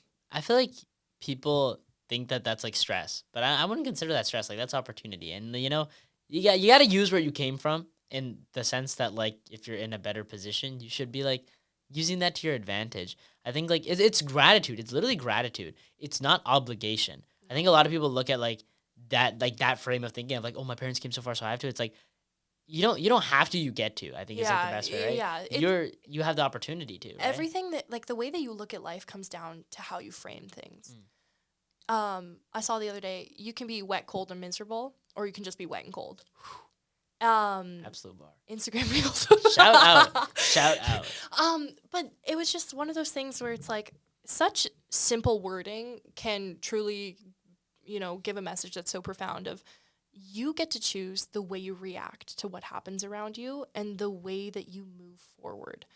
[SPEAKER 1] feel like people think that that's like stress, but I wouldn't consider that stress. Like that's opportunity, and you know, you got to use where you came from in the sense that like if you're in a better position, you should be like using that to your advantage. I think like it's gratitude. It's literally gratitude. It's not obligation. I think a lot of people look at like that frame of thinking of like, oh, my parents came so far, so I have to. It's like you don't have to. You get to. I think is like the best way, right?
[SPEAKER 2] Yeah,
[SPEAKER 1] you have the opportunity to. Right?
[SPEAKER 2] everything that like the way that you look at life comes down to how you frame things. I saw the other day, you can be wet, cold, and miserable, or you can just be wet and cold.
[SPEAKER 1] Absolute bar.
[SPEAKER 2] Instagram reels.
[SPEAKER 1] Shout out.
[SPEAKER 2] But it was just one of those things where it's like such simple wording can truly, you know, give a message that's so profound of you get to choose the way you react to what happens around you and the way that you move forward.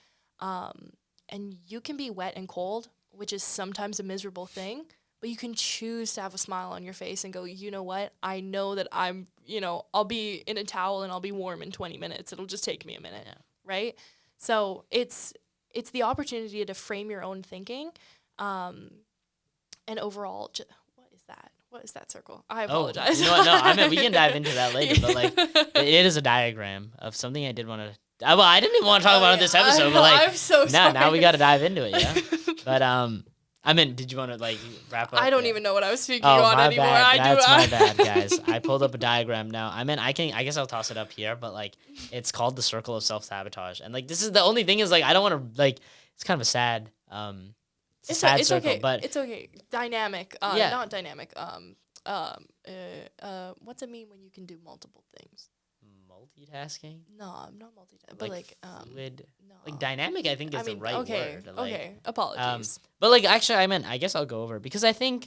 [SPEAKER 2] And you can be wet and cold, which is sometimes a miserable thing, but you can choose to have a smile on your face and go, you know what? I know that I'm, you know, I'll be in a towel and I'll be warm in 20 minutes. It'll just take me a minute, right? So it's the opportunity to frame your own thinking, and overall, what is that circle? I apologize.
[SPEAKER 1] You know what? No, I mean we can dive into that later, but like it is a diagram of something I did want to. Well, I didn't even want to talk about it this episode, but like
[SPEAKER 2] I'm so sorry.
[SPEAKER 1] now we got to dive into it, yeah. But I mean, did you want to like wrap up?
[SPEAKER 2] I don't even know what I was speaking
[SPEAKER 1] Oh,
[SPEAKER 2] on
[SPEAKER 1] my
[SPEAKER 2] anymore.
[SPEAKER 1] bad. That's my bad, guys. I pulled up a diagram now. I mean, I guess I'll toss it up here, but like it's called the circle of self-sabotage, and like this is the only thing is like I don't want to like it's kind of a sad it's a sad circle,
[SPEAKER 2] okay.
[SPEAKER 1] but
[SPEAKER 2] It's okay. Dynamic.
[SPEAKER 1] Yeah.
[SPEAKER 2] Not dynamic. What's it mean when you can do multiple things?
[SPEAKER 1] multitasking.
[SPEAKER 2] No, I'm not multitasking. But like
[SPEAKER 1] fluid,
[SPEAKER 2] no.
[SPEAKER 1] like dynamic. I think is the right
[SPEAKER 2] okay,
[SPEAKER 1] word. Like,
[SPEAKER 2] okay. Apologies.
[SPEAKER 1] but like actually, I guess I'll go over it because I mean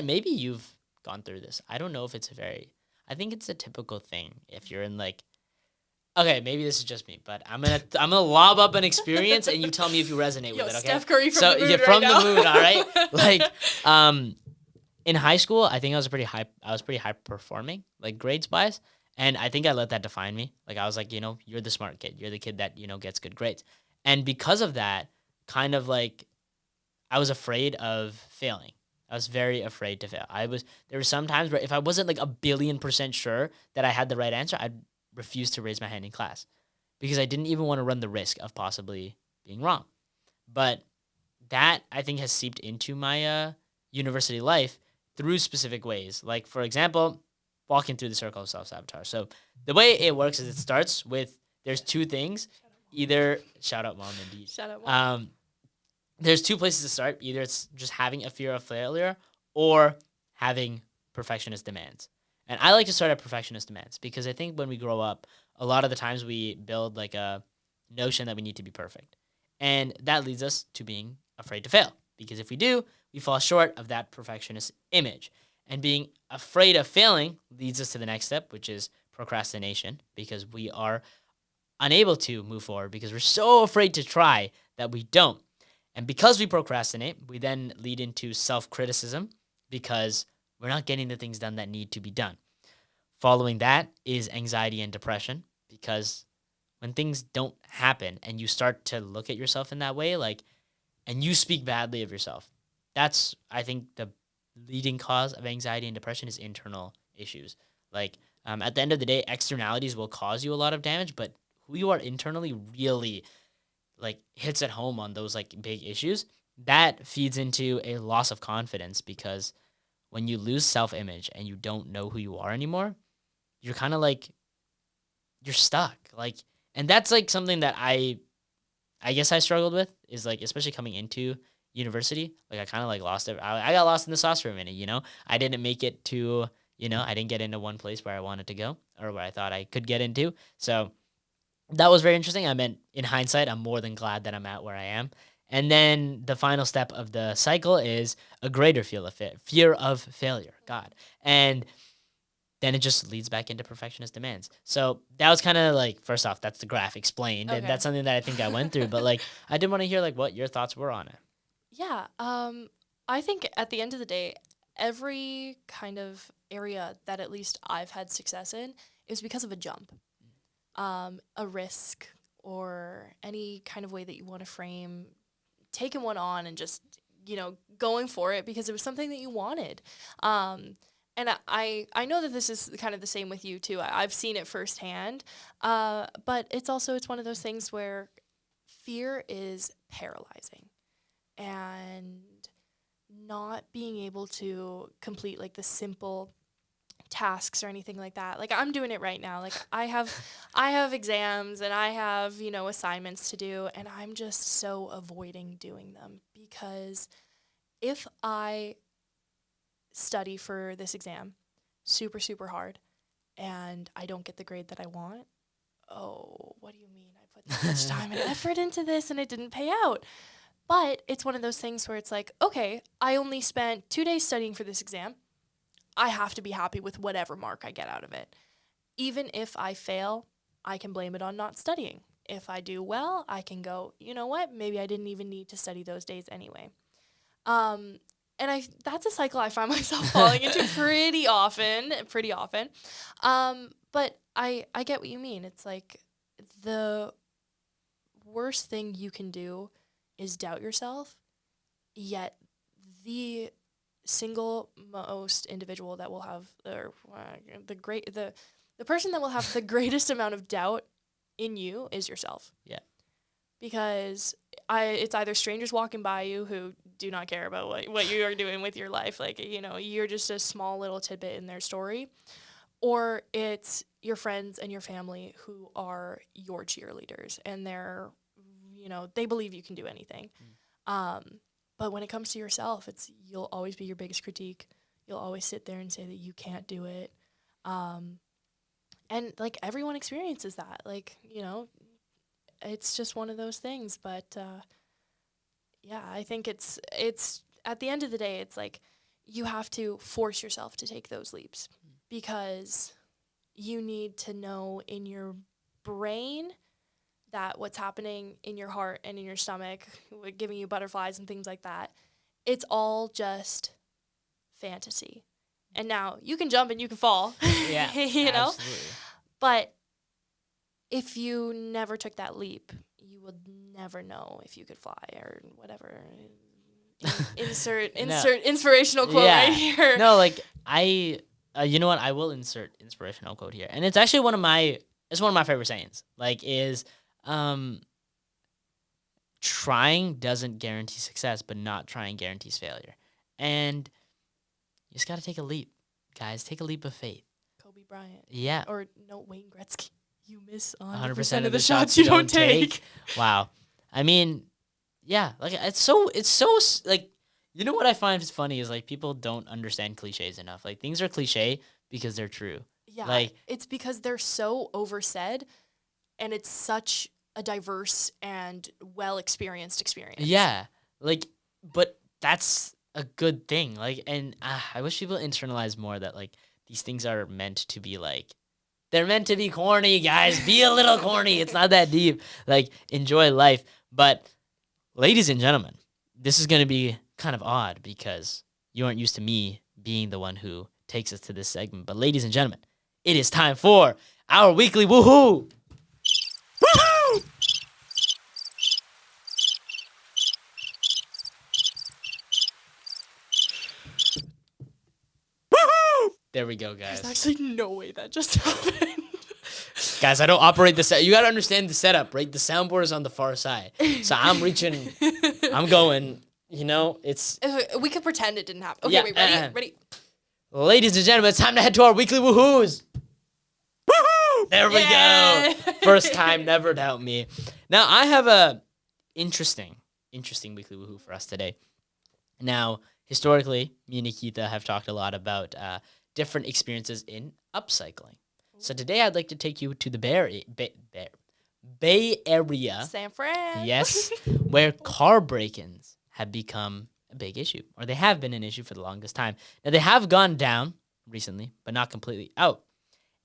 [SPEAKER 1] maybe you've gone through this. I don't know if it's I think it's a typical thing if you're in like. Okay, maybe this is just me, but I'm gonna lob up an experience and you tell me if you resonate with it. Okay.
[SPEAKER 2] Steph Curry from the moon
[SPEAKER 1] yeah,
[SPEAKER 2] right
[SPEAKER 1] from
[SPEAKER 2] now.
[SPEAKER 1] the moon. All right, like in high school, I think I was pretty high performing, like grades wise, and I think I let that define me. Like I was like, you know, you're the smart kid, you're the kid that you know gets good grades, and because of that, kind of like, I was afraid of failing. I was very afraid to fail. There were some times where if I wasn't like 1,000,000,000% sure that I had the right answer, I'd refuse to raise my hand in class because I didn't even want to run the risk of possibly being wrong. But that I think has seeped into my university life through specific ways. Like for example, walking through the circle of self-sabotage. So the way it works is it starts with there's two things. Either shout out mom indeed.
[SPEAKER 2] Shout out mom.
[SPEAKER 1] There's two places to start. Either it's just having a fear of failure or having perfectionist demands. And I like to start at perfectionist demands because I think when we grow up, a lot of the times we build like a notion that we need to be perfect. And that leads us to being afraid to fail. Because if we do, we fall short of that perfectionist image. And being afraid of failing leads us to the next step, which is procrastination, because we are unable to move forward because we're so afraid to try that we don't. And because we procrastinate, we then lead into self-criticism because we're not getting the things done that need to be done. Following that is anxiety and depression because when things don't happen and you start to look at yourself in that way, like, and you speak badly of yourself, that's, I think, the leading cause of anxiety and depression is internal issues. Like, at the end of the day, externalities will cause you a lot of damage, but who you are internally really, like, hits at home on those, like, big issues. That feeds into a loss of confidence because when you lose self-image and you don't know who you are anymore, you're kind of like, you're stuck. Like, and that's like something that I guess I struggled with is like, especially coming into university, like I kind of like lost it. I got lost in the sauce for a minute, you know? I didn't make it to I didn't get into one place where I wanted to go or where I thought I could get into. So that was very interesting. I mean, in hindsight, I'm more than glad that I'm at where I am. And then the final step of the cycle is a greater fear of failure. God. And then it just leads back into perfectionist demands. So that was kind of like, first off, that's the graph explained. And
[SPEAKER 2] Okay.
[SPEAKER 1] that's something that I think I went through. But like, I did want to hear like what your thoughts were on it.
[SPEAKER 2] Yeah. I think at the end of the day, every kind of area that at least I've had success in is because of a jump, a risk, or any kind of way that you want to frame taking one on and just, going for it because it was something that you wanted. And I know that this is kind of the same with you too. I've seen it firsthand. But it's one of those things where fear is paralyzing, and not being able to complete like the simple tasks or anything like that. Like I'm doing it right now. Like I have exams and I have, assignments to do, and I'm just so avoiding doing them because if I study for this exam super, super hard and I don't get the grade that I want, oh, what do you mean? I put so much time and effort into this and it didn't pay out. But it's one of those things where it's like, okay, I only spent 2 days studying for this exam. I have to be happy with whatever mark I get out of it. Even if I fail, I can blame it on not studying. If I do well, I can go, you know what? Maybe I didn't even need to study those days anyway. And that's a cycle I find myself falling into pretty often. But I get what you mean. It's like the worst thing you can do is doubt yourself, yet the single most individual that will have, or the person that will have the greatest amount of doubt in you is yourself.
[SPEAKER 1] Yeah.
[SPEAKER 2] Because it's either strangers walking by you who do not care about what you are doing with your life, like, you're just a small little tidbit in their story, or it's your friends and your family who are your cheerleaders, and they're, they believe you can do anything. But when it comes to yourself, you'll always be your biggest critique. You'll always sit there and say that you can't do it. And like everyone experiences that, like, it's just one of those things. But yeah, I think it's at the end of the day, it's like you have to force yourself to take those leaps because you need to know in your brain that what's happening in your heart and in your stomach, giving you butterflies and things like that, it's all just fantasy. And now you can jump and you can fall,
[SPEAKER 1] Yeah,
[SPEAKER 2] know?
[SPEAKER 1] absolutely.
[SPEAKER 2] But if you never took that leap, you would never know if you could fly or whatever. Insert inspirational quote right here.
[SPEAKER 1] No, like you know what? I will insert inspirational quote here, and it's actually one of my favorite sayings. Like, is trying doesn't guarantee success, but not trying guarantees failure. And you just got to take a leap, guys. Take a leap of faith.
[SPEAKER 2] Kobe Bryant.
[SPEAKER 1] Yeah.
[SPEAKER 2] Or no, Wayne Gretzky. You miss
[SPEAKER 1] 100%
[SPEAKER 2] of the shots you don't take.
[SPEAKER 1] Wow. I mean, yeah. Like it's so like, you know what I find is funny is like people don't understand cliches enough. Like things are cliche because they're true.
[SPEAKER 2] Yeah.
[SPEAKER 1] Like
[SPEAKER 2] it's because they're so oversaid, and it's such a diverse and well-experienced experience.
[SPEAKER 1] Yeah. Like, but that's a good thing. Like, and I wish people internalize more that like these things are meant to be like, they're meant to be corny, guys. Be a little corny. It's not that deep. Like, enjoy life. But ladies and gentlemen, this is going to be kind of odd because you aren't used to me being the one who takes us to this segment. But ladies and gentlemen, it is time for our weekly woohoo. Woohoo! There we go, guys.
[SPEAKER 2] There's actually no way that just happened.
[SPEAKER 1] Guys, I don't operate the set. You got to understand the setup, right? The soundboard is on the far side. So I'm reaching, I'm going, it's...
[SPEAKER 2] We could pretend it didn't happen. Okay,
[SPEAKER 1] Yeah,
[SPEAKER 2] wait, ready?
[SPEAKER 1] Ladies and gentlemen, it's time to head to our weekly woohoos. Woohoo! There we go. First time, never doubt me. Now, I have a interesting weekly woohoo for us today. Now, historically, me and Nikita have talked a lot about different experiences in upcycling. So today I'd like to take you to the Bay Area.
[SPEAKER 2] San Fran.
[SPEAKER 1] Yes, where car break-ins have become a big issue, or they have been an issue for the longest time. Now, they have gone down recently, but not completely out.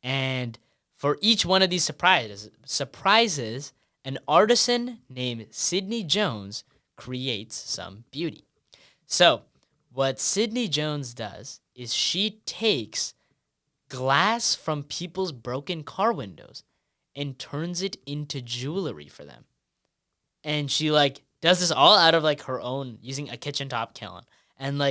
[SPEAKER 1] And for each one of these surprises, an artisan named Sydney Jones creates some beauty. So, what Sydney Jones does is she takes glass from people's broken car windows and turns it into jewelry for them. And she does this all out of her own, using a kitchen top kiln. And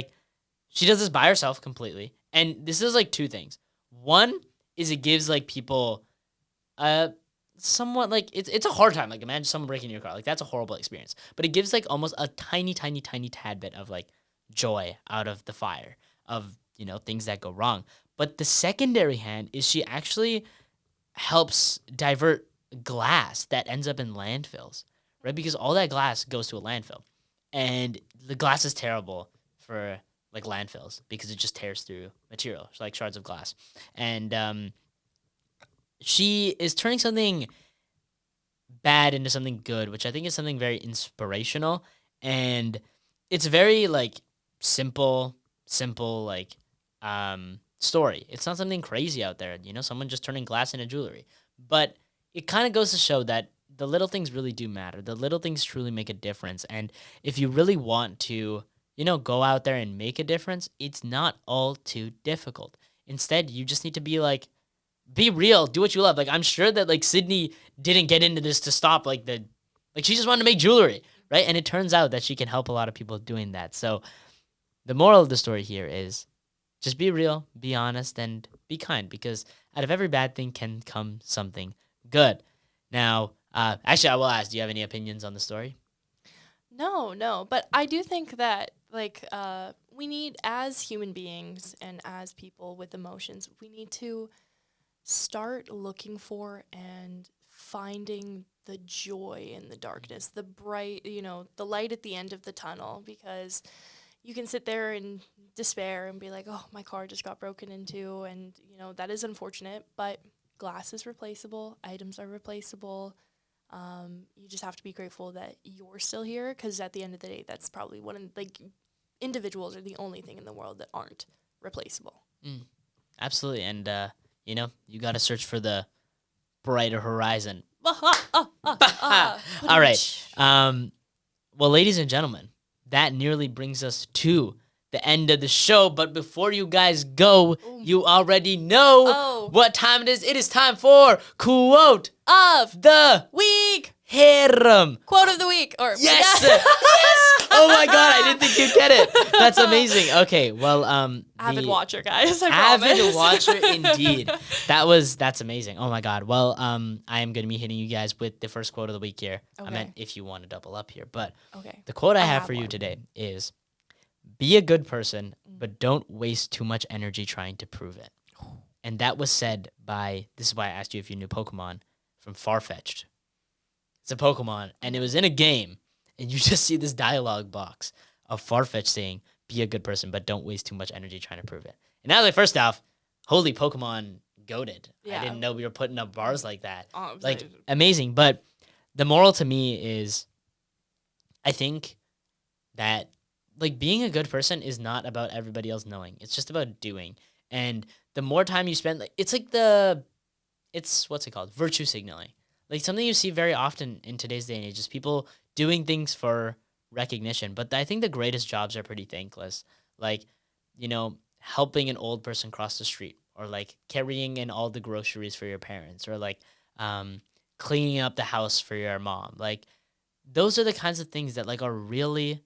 [SPEAKER 1] she does this by herself completely. And this is two things. One is it gives people somewhat it's a hard time. Imagine someone breaking your car. That's a horrible experience. But it gives almost a tiny tad bit of joy out of the fire of things that go wrong. But the secondary hand is she actually helps divert glass that ends up in landfills, right? Because all that glass goes to a landfill, and the glass is terrible for landfills because it just tears through material, like shards of glass. And she is turning something bad into something good, which I think is something very inspirational. And it's very simple story. It's not something crazy out there, someone just turning glass into jewelry. But it kind of goes to show that the little things really do matter. The little things truly make a difference. And if you really want to, go out there and make a difference, it's not all too difficult. Instead, you just need to be real, do what you love. I'm sure that Sydney didn't get into this to stop she just wanted to make jewelry, right? And it turns out that she can help a lot of people doing that. So the moral of the story here is just be real, be honest, and be kind, because out of every bad thing can come something good. Now, actually, I will ask, do you have any opinions on the story?
[SPEAKER 2] No, but I do think that we need, as human beings and as people with emotions, we need to start looking for and finding the joy in the darkness, the bright, the light at the end of the tunnel, because you can sit there in despair and be like, oh, my car just got broken into, and, that is unfortunate, but glass is replaceable, items are replaceable. You just have to be grateful that you're still here, because at the end of the day, that's probably individuals are the only thing in the world that aren't replaceable.
[SPEAKER 1] Absolutely, and, you got to search for the brighter horizon. All right. Well, ladies and gentlemen, that nearly brings us to the end of the show. But before you guys go, you already know what time it is. It is time for Quote of the Week. Hit 'em.
[SPEAKER 2] Quote of the week.
[SPEAKER 1] Yes. Yes. Oh my God, I didn't think you'd get it. That's amazing. Okay, well,
[SPEAKER 2] avid watcher, guys. I promise.
[SPEAKER 1] Avid watcher, indeed. That's amazing. Oh my God. Well, I am going to be hitting you guys with the first quote of the week here.
[SPEAKER 2] Okay.
[SPEAKER 1] I meant if you want to double up here, but
[SPEAKER 2] okay.
[SPEAKER 1] The quote I have for you today is, "Be a good person, but don't waste too much energy trying to prove it." And that was said by, this is why I asked you if you knew Pokemon, from Farfetch'd. It's a Pokemon, and it was in a game, and you just see this dialogue box of Farfetch saying, "Be a good person, but don't waste too much energy trying to prove it." And I was first off, holy Pokemon goated.
[SPEAKER 2] Yeah.
[SPEAKER 1] I didn't know we were putting up bars like that.
[SPEAKER 2] Oh,
[SPEAKER 1] Amazing. But the moral to me is, I think that being a good person is not about everybody else knowing. It's just about doing. And the more time you spend, it's what's it called? Virtue signaling. Something you see very often in today's day and age is people doing things for recognition. But I think the greatest jobs are pretty thankless. Helping an old person cross the street, or carrying in all the groceries for your parents, or cleaning up the house for your mom. Those are the kinds of things that are really,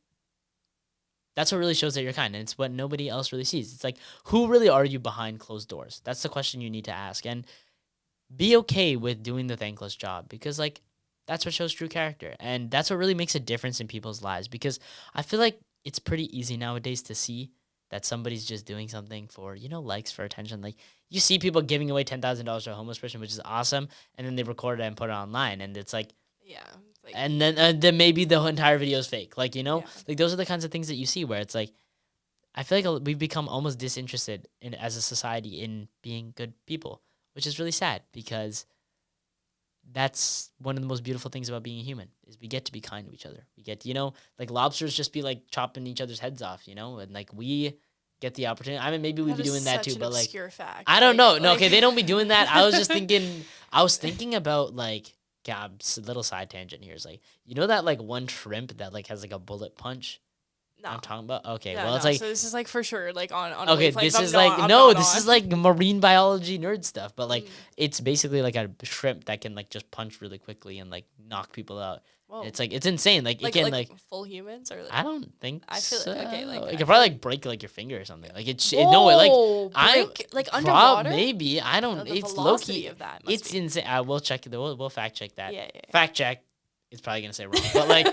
[SPEAKER 1] that's what really shows that you're kind. And it's what nobody else really sees. It's who really are you behind closed doors? That's the question you need to ask. And be okay with doing the thankless job, because that's what shows true character. And that's what really makes a difference in people's lives, because I feel like it's pretty easy nowadays to see that somebody's just doing something for, likes, for attention. You see people giving away $10,000 to a homeless person, which is awesome, and then they record it and put it online, and it's
[SPEAKER 2] yeah.
[SPEAKER 1] And then maybe the entire video is fake. Yeah. Those are the kinds of things that you see where it's I feel like we've become almost disinterested in as a society in being good people, which is really sad because that's one of the most beautiful things about being a human is we get to be kind to each other. We get to, like lobsters just be like chopping each other's heads off, and like we get the opportunity. I mean, maybe we'd be doing that too, but like,
[SPEAKER 2] fact.
[SPEAKER 1] I don't know. No, okay, they don't be doing that. I was thinking about like, God, little side tangent here is like, that like one shrimp that like has like a bullet punch.
[SPEAKER 2] No.
[SPEAKER 1] I'm talking about. Okay,
[SPEAKER 2] Yeah,
[SPEAKER 1] well, it's
[SPEAKER 2] no,
[SPEAKER 1] like,
[SPEAKER 2] so this is like for sure like on
[SPEAKER 1] okay,
[SPEAKER 2] wavelengths
[SPEAKER 1] this
[SPEAKER 2] I'm
[SPEAKER 1] is
[SPEAKER 2] not-
[SPEAKER 1] like
[SPEAKER 2] I'm
[SPEAKER 1] no,
[SPEAKER 2] not
[SPEAKER 1] this
[SPEAKER 2] on.
[SPEAKER 1] is like marine biology nerd stuff, but like it's basically like a shrimp that can like just punch really quickly and like knock people out.
[SPEAKER 2] Whoa.
[SPEAKER 1] It's like it's insane. Like, it can like
[SPEAKER 2] full humans or like,
[SPEAKER 1] I don't think
[SPEAKER 2] I feel
[SPEAKER 1] so.
[SPEAKER 2] okay, like,
[SPEAKER 1] it
[SPEAKER 2] I
[SPEAKER 1] could probably like break like your finger or something. Like
[SPEAKER 2] Whoa,
[SPEAKER 1] I
[SPEAKER 2] break? Like underwater?
[SPEAKER 1] maybe I don't.
[SPEAKER 2] The
[SPEAKER 1] It's low
[SPEAKER 2] velocity
[SPEAKER 1] key.
[SPEAKER 2] of that must
[SPEAKER 1] It's
[SPEAKER 2] be.
[SPEAKER 1] insane. I will check. We'll fact check that.
[SPEAKER 2] Yeah, yeah.
[SPEAKER 1] Fact check. It's probably gonna say wrong, but like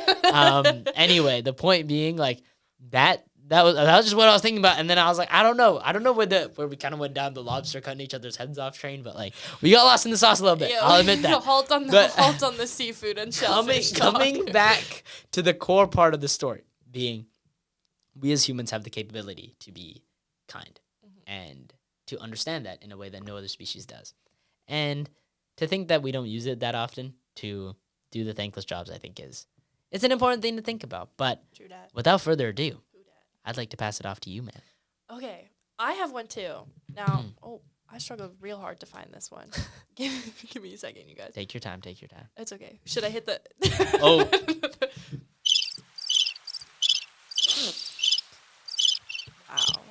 [SPEAKER 1] anyway, the point being like that. That was just what I was thinking about, and then I was like, I don't know where we kind of went down the lobster cutting each other's heads off train, but like we got lost in the sauce a little bit.
[SPEAKER 2] Yeah,
[SPEAKER 1] I'll admit that.
[SPEAKER 2] halt on the seafood and shellfish.
[SPEAKER 1] Coming back to the core part of the story, being we as humans have the capability to be kind and to understand that in a way that no other species does, and to think that we don't use it that often to do the thankless jobs, I think it's an important thing to think about. But
[SPEAKER 2] True dat.
[SPEAKER 1] without further ado, I'd like to pass it off to you, man.
[SPEAKER 2] Okay, I have one too. Now, I struggled real hard to find this one. Give me a second, you guys.
[SPEAKER 1] Take your time.
[SPEAKER 2] It's okay. Should I hit the?
[SPEAKER 1] Oh.
[SPEAKER 2] Wow.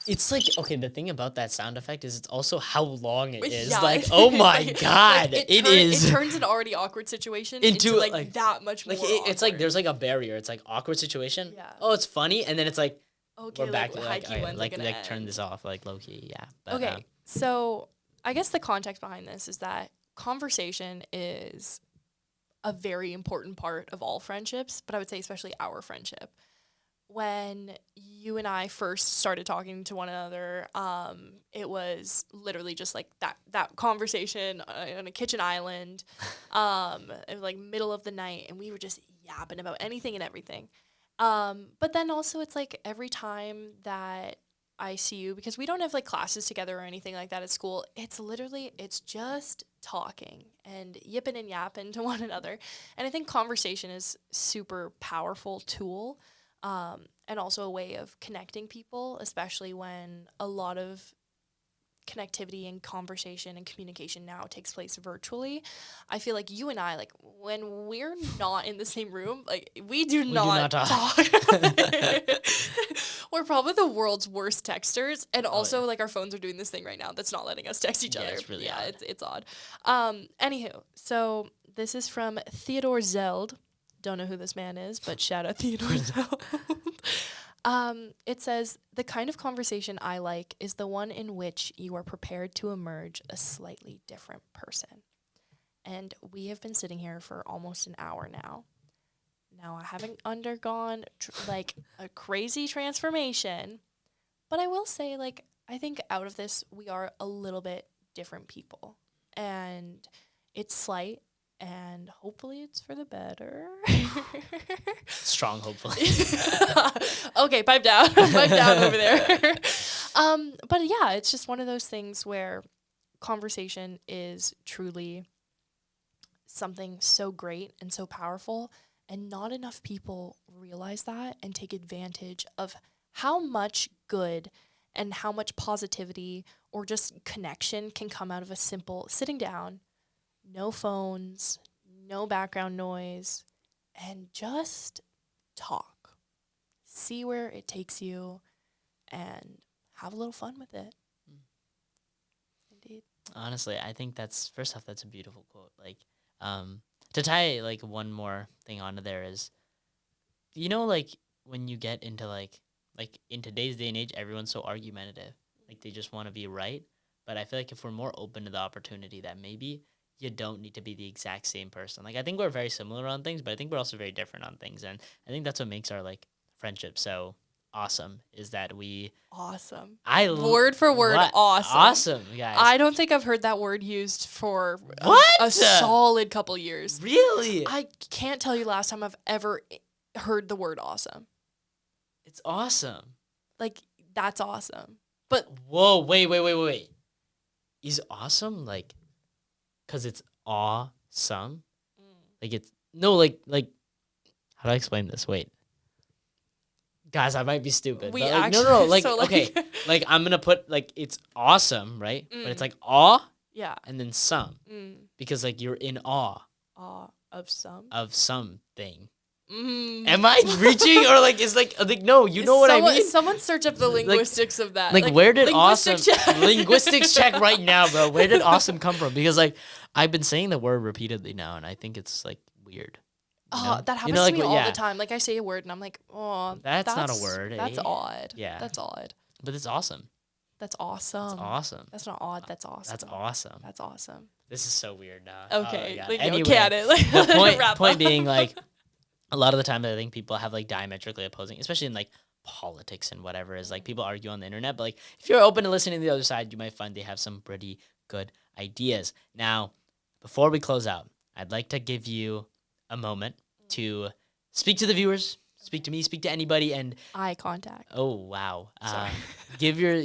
[SPEAKER 1] It's like, okay, the thing about that sound effect is it's also how long it is.
[SPEAKER 2] Yeah,
[SPEAKER 1] like, oh my
[SPEAKER 2] like,
[SPEAKER 1] God.
[SPEAKER 2] It turns an already awkward situation into like that much more
[SPEAKER 1] it's like
[SPEAKER 2] awkward.
[SPEAKER 1] there's like a barrier. It's like awkward situation.
[SPEAKER 2] Yeah.
[SPEAKER 1] Oh, it's funny. And then it's like,
[SPEAKER 2] Okay,
[SPEAKER 1] we're back to
[SPEAKER 2] high
[SPEAKER 1] like,
[SPEAKER 2] key
[SPEAKER 1] all right,
[SPEAKER 2] when's it
[SPEAKER 1] like
[SPEAKER 2] gonna
[SPEAKER 1] turn
[SPEAKER 2] end?
[SPEAKER 1] this off, like low key. Yeah. But,
[SPEAKER 2] Okay, so I guess the context behind this is that conversation is a very important part of all friendships, but I would say especially our friendship. When you and I first started talking to one another, it was literally just like that conversation on a kitchen island, it was like middle of the night, and we were just yapping about anything and everything. But then also it's like every time that I see you, because we don't have like classes together or anything like that at school, it's just talking and yipping and yapping to one another. And I think conversation is super powerful tool, and also a way of connecting people, especially when a lot of connectivity and conversation and communication now takes place virtually. I feel like you and I, like when we're not in the same room, like we do not talk. We're probably the world's worst texters, and also like our phones are doing this thing right now that's not letting us text each other.
[SPEAKER 1] It's really odd.
[SPEAKER 2] It's odd. Anywho, so this is from Theodore Zeld. Don't know who this man is, but shout out Theodore Zeld. It says, the kind of conversation I like is the one in which you are prepared to emerge a slightly different person. And we have been sitting here for almost an hour now. Now, I haven't undergone like a crazy transformation, but I will say, like, I think out of this, we are a little bit different people. And it's slight, and hopefully it's for the better.
[SPEAKER 1] Strong, hopefully.
[SPEAKER 2] Okay, pipe down. Pipe down over there. But yeah, it's just one of those things where conversation is truly something so great and so powerful, and not enough people realize that and take advantage of how much good and how much positivity or just connection can come out of a simple sitting down, no phones, no background noise, and just talk. See where it takes you and have a little fun with it. Indeed.
[SPEAKER 1] Honestly, I think that's a beautiful quote. Like, to tie like one more thing onto there is, like when you get into like in today's day and age, everyone's so argumentative. Like they just want to be right. But I feel like if we're more open to the opportunity that maybe you don't need to be the exact same person. Like I think we're very similar on things, but I think we're also very different on things. And I think that's what makes our like friendship so awesome, is that we
[SPEAKER 2] awesome.
[SPEAKER 1] Word
[SPEAKER 2] for word, awesome.
[SPEAKER 1] Awesome, guys.
[SPEAKER 2] I don't think I've heard that word used for a solid couple years.
[SPEAKER 1] Really?
[SPEAKER 2] I can't tell you last time I've ever heard the word awesome.
[SPEAKER 1] It's awesome.
[SPEAKER 2] like that's awesome. But
[SPEAKER 1] Whoa, wait. Is awesome like, cause it's awesome? Like it's no like how do I explain this? Wait. Guys, I might be stupid.
[SPEAKER 2] We
[SPEAKER 1] but like,
[SPEAKER 2] actually
[SPEAKER 1] no, like
[SPEAKER 2] so, like,
[SPEAKER 1] okay, like I'm gonna put like it's awesome, right? But it's
[SPEAKER 2] Mm.
[SPEAKER 1] like awe
[SPEAKER 2] yeah.
[SPEAKER 1] and then some because like you're in awe
[SPEAKER 2] Awe of some.
[SPEAKER 1] of something.
[SPEAKER 2] Mm.
[SPEAKER 1] Am I reaching or like it's like no? You know what I mean?
[SPEAKER 2] Someone search up the linguistics of that.
[SPEAKER 1] Like where did awesome
[SPEAKER 2] linguistic check.
[SPEAKER 1] linguistics check right now, bro? Where did awesome come from? Because like I've been saying the word repeatedly now, and I think it's like weird. You know?
[SPEAKER 2] That happens
[SPEAKER 1] You know, like,
[SPEAKER 2] to me
[SPEAKER 1] what-
[SPEAKER 2] all
[SPEAKER 1] yeah.
[SPEAKER 2] the time. Like I say a word and I'm like, oh,
[SPEAKER 1] That's not a word,
[SPEAKER 2] That's
[SPEAKER 1] eh?
[SPEAKER 2] odd.
[SPEAKER 1] Yeah.
[SPEAKER 2] That's odd.
[SPEAKER 1] But it's awesome.
[SPEAKER 2] That's awesome.
[SPEAKER 1] It's awesome.
[SPEAKER 2] That's not odd. That's awesome.
[SPEAKER 1] That's awesome.
[SPEAKER 2] That's awesome.
[SPEAKER 1] This is so weird now.
[SPEAKER 2] Okay.
[SPEAKER 1] Oh, my God.
[SPEAKER 2] like,
[SPEAKER 1] Anyway,
[SPEAKER 2] okay, at it. Like,
[SPEAKER 1] the
[SPEAKER 2] wrap
[SPEAKER 1] point
[SPEAKER 2] up.
[SPEAKER 1] being like a lot of the time I think people have like diametrically opposing, especially in like politics and whatever, is like people argue on the internet. But like if you're open to listening to the other side, you might find they have some pretty good ideas. Now, before we close out, I'd like to give you a moment to speak to the viewers, speak to me, speak to anybody, and
[SPEAKER 2] Eye contact.
[SPEAKER 1] oh wow,
[SPEAKER 2] Sorry.
[SPEAKER 1] give your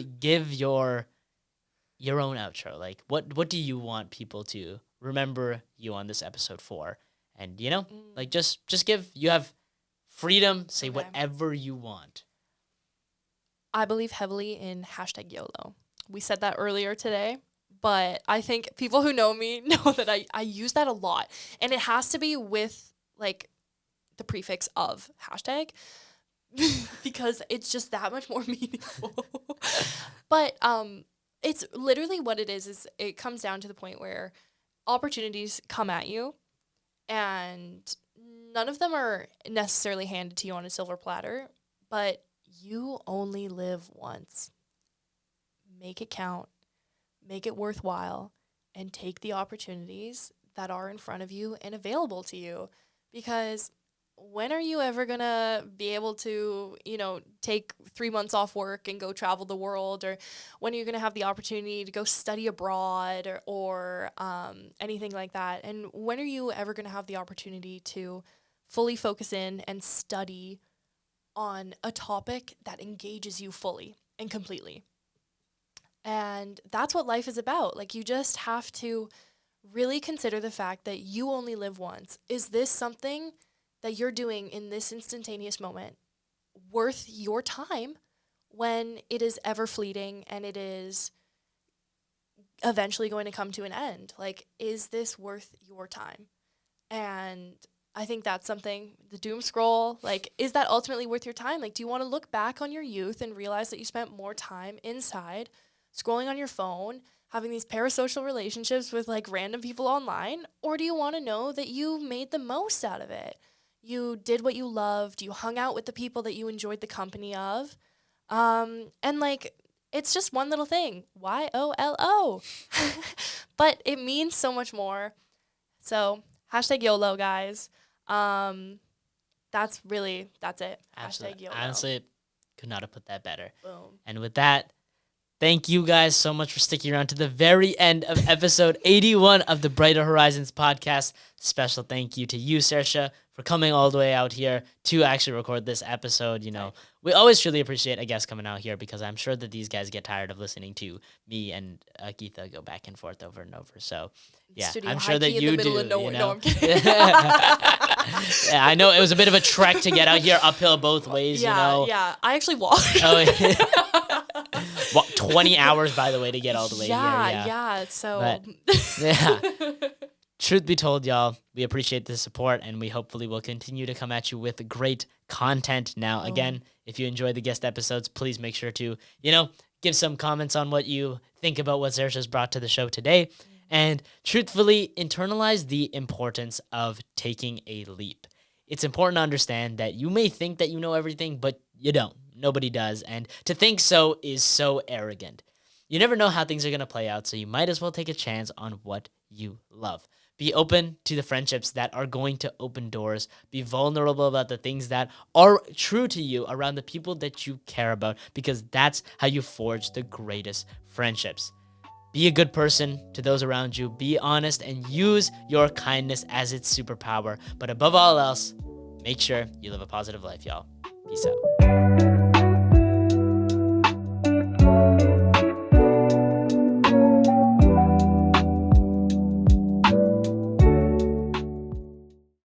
[SPEAKER 1] own outro. Like what do you want people to remember you on this episode for? And you know, like just give, you have freedom, say
[SPEAKER 2] Okay.
[SPEAKER 1] whatever you want.
[SPEAKER 2] I believe heavily in hashtag YOLO. We said that earlier today, but I think people who know me know that I use that a lot. And it has to be with like the prefix of hashtag because it's just that much more meaningful. But it's literally what it is it comes down to the point where opportunities come at you and none of them are necessarily handed to you on a silver platter, but you only live once. Make it count, make it worthwhile, and take the opportunities that are in front of you and available to you. Because when are you ever going to be able to, take 3 months off work and go travel the world? Or when are you going to have the opportunity to go study abroad or anything like that? And when are you ever going to have the opportunity to fully focus in and study on a topic that engages you fully and completely? And that's what life is about. Like, you just have to really consider the fact that you only live once. Is this something that you're doing in this instantaneous moment worth your time when it is ever fleeting and it is eventually going to come to an end? Like, is this worth your time? And I think that's something, the doom scroll, like, is that ultimately worth your time? Like, do you want to look back on your youth and realize that you spent more time inside, scrolling on your phone, having these parasocial relationships with, like, random people online? Or do you want to know that you made the most out of it? You did what you loved, you hung out with the people that you enjoyed the company of, and, like, it's just one little thing, YOLO. But it means so much more. So, hashtag YOLO, guys. That's it.
[SPEAKER 1] Absolutely.
[SPEAKER 2] Hashtag YOLO.
[SPEAKER 1] Honestly, could not have put that better.
[SPEAKER 2] Boom.
[SPEAKER 1] And with that, thank you guys so much for sticking around to the very end of episode 81 of the Brighter Horizons podcast. Special thank you to you, Saoirse, for coming all the way out here to actually record this episode. We always truly appreciate a guest coming out here because I'm sure that these guys get tired of listening to me and Geetha go back and forth over and over. So, yeah,
[SPEAKER 2] Studio
[SPEAKER 1] I'm
[SPEAKER 2] high
[SPEAKER 1] sure that
[SPEAKER 2] key in
[SPEAKER 1] you
[SPEAKER 2] the middle
[SPEAKER 1] do.
[SPEAKER 2] of nowhere.
[SPEAKER 1] You
[SPEAKER 2] No,
[SPEAKER 1] know?
[SPEAKER 2] I'm kidding.
[SPEAKER 1] Yeah, I know it was a bit of a trek to get out here, uphill both ways.
[SPEAKER 2] Yeah. I actually walked.
[SPEAKER 1] Oh, yeah. 20 hours, by the way, to get all the way here.
[SPEAKER 2] Yeah. So,
[SPEAKER 1] But, yeah. Truth be told, y'all, we appreciate the support, and we hopefully will continue to come at you with great content. Now, again, if you enjoy the guest episodes, please make sure to, give some comments on what you think about what Saoirse's brought to the show today. And truthfully, internalize the importance of taking a leap. It's important to understand that you may think that you know everything, but you don't. Nobody does. And to think so is so arrogant. You never know how things are going to play out, so you might as well take a chance on what you love. Be open to the friendships that are going to open doors. Be vulnerable about the things that are true to you around the people that you care about, because that's how you forge the greatest friendships. Be a good person to those around you. Be honest and use your kindness as its superpower. But above all else, make sure you live a positive life, y'all. Peace out.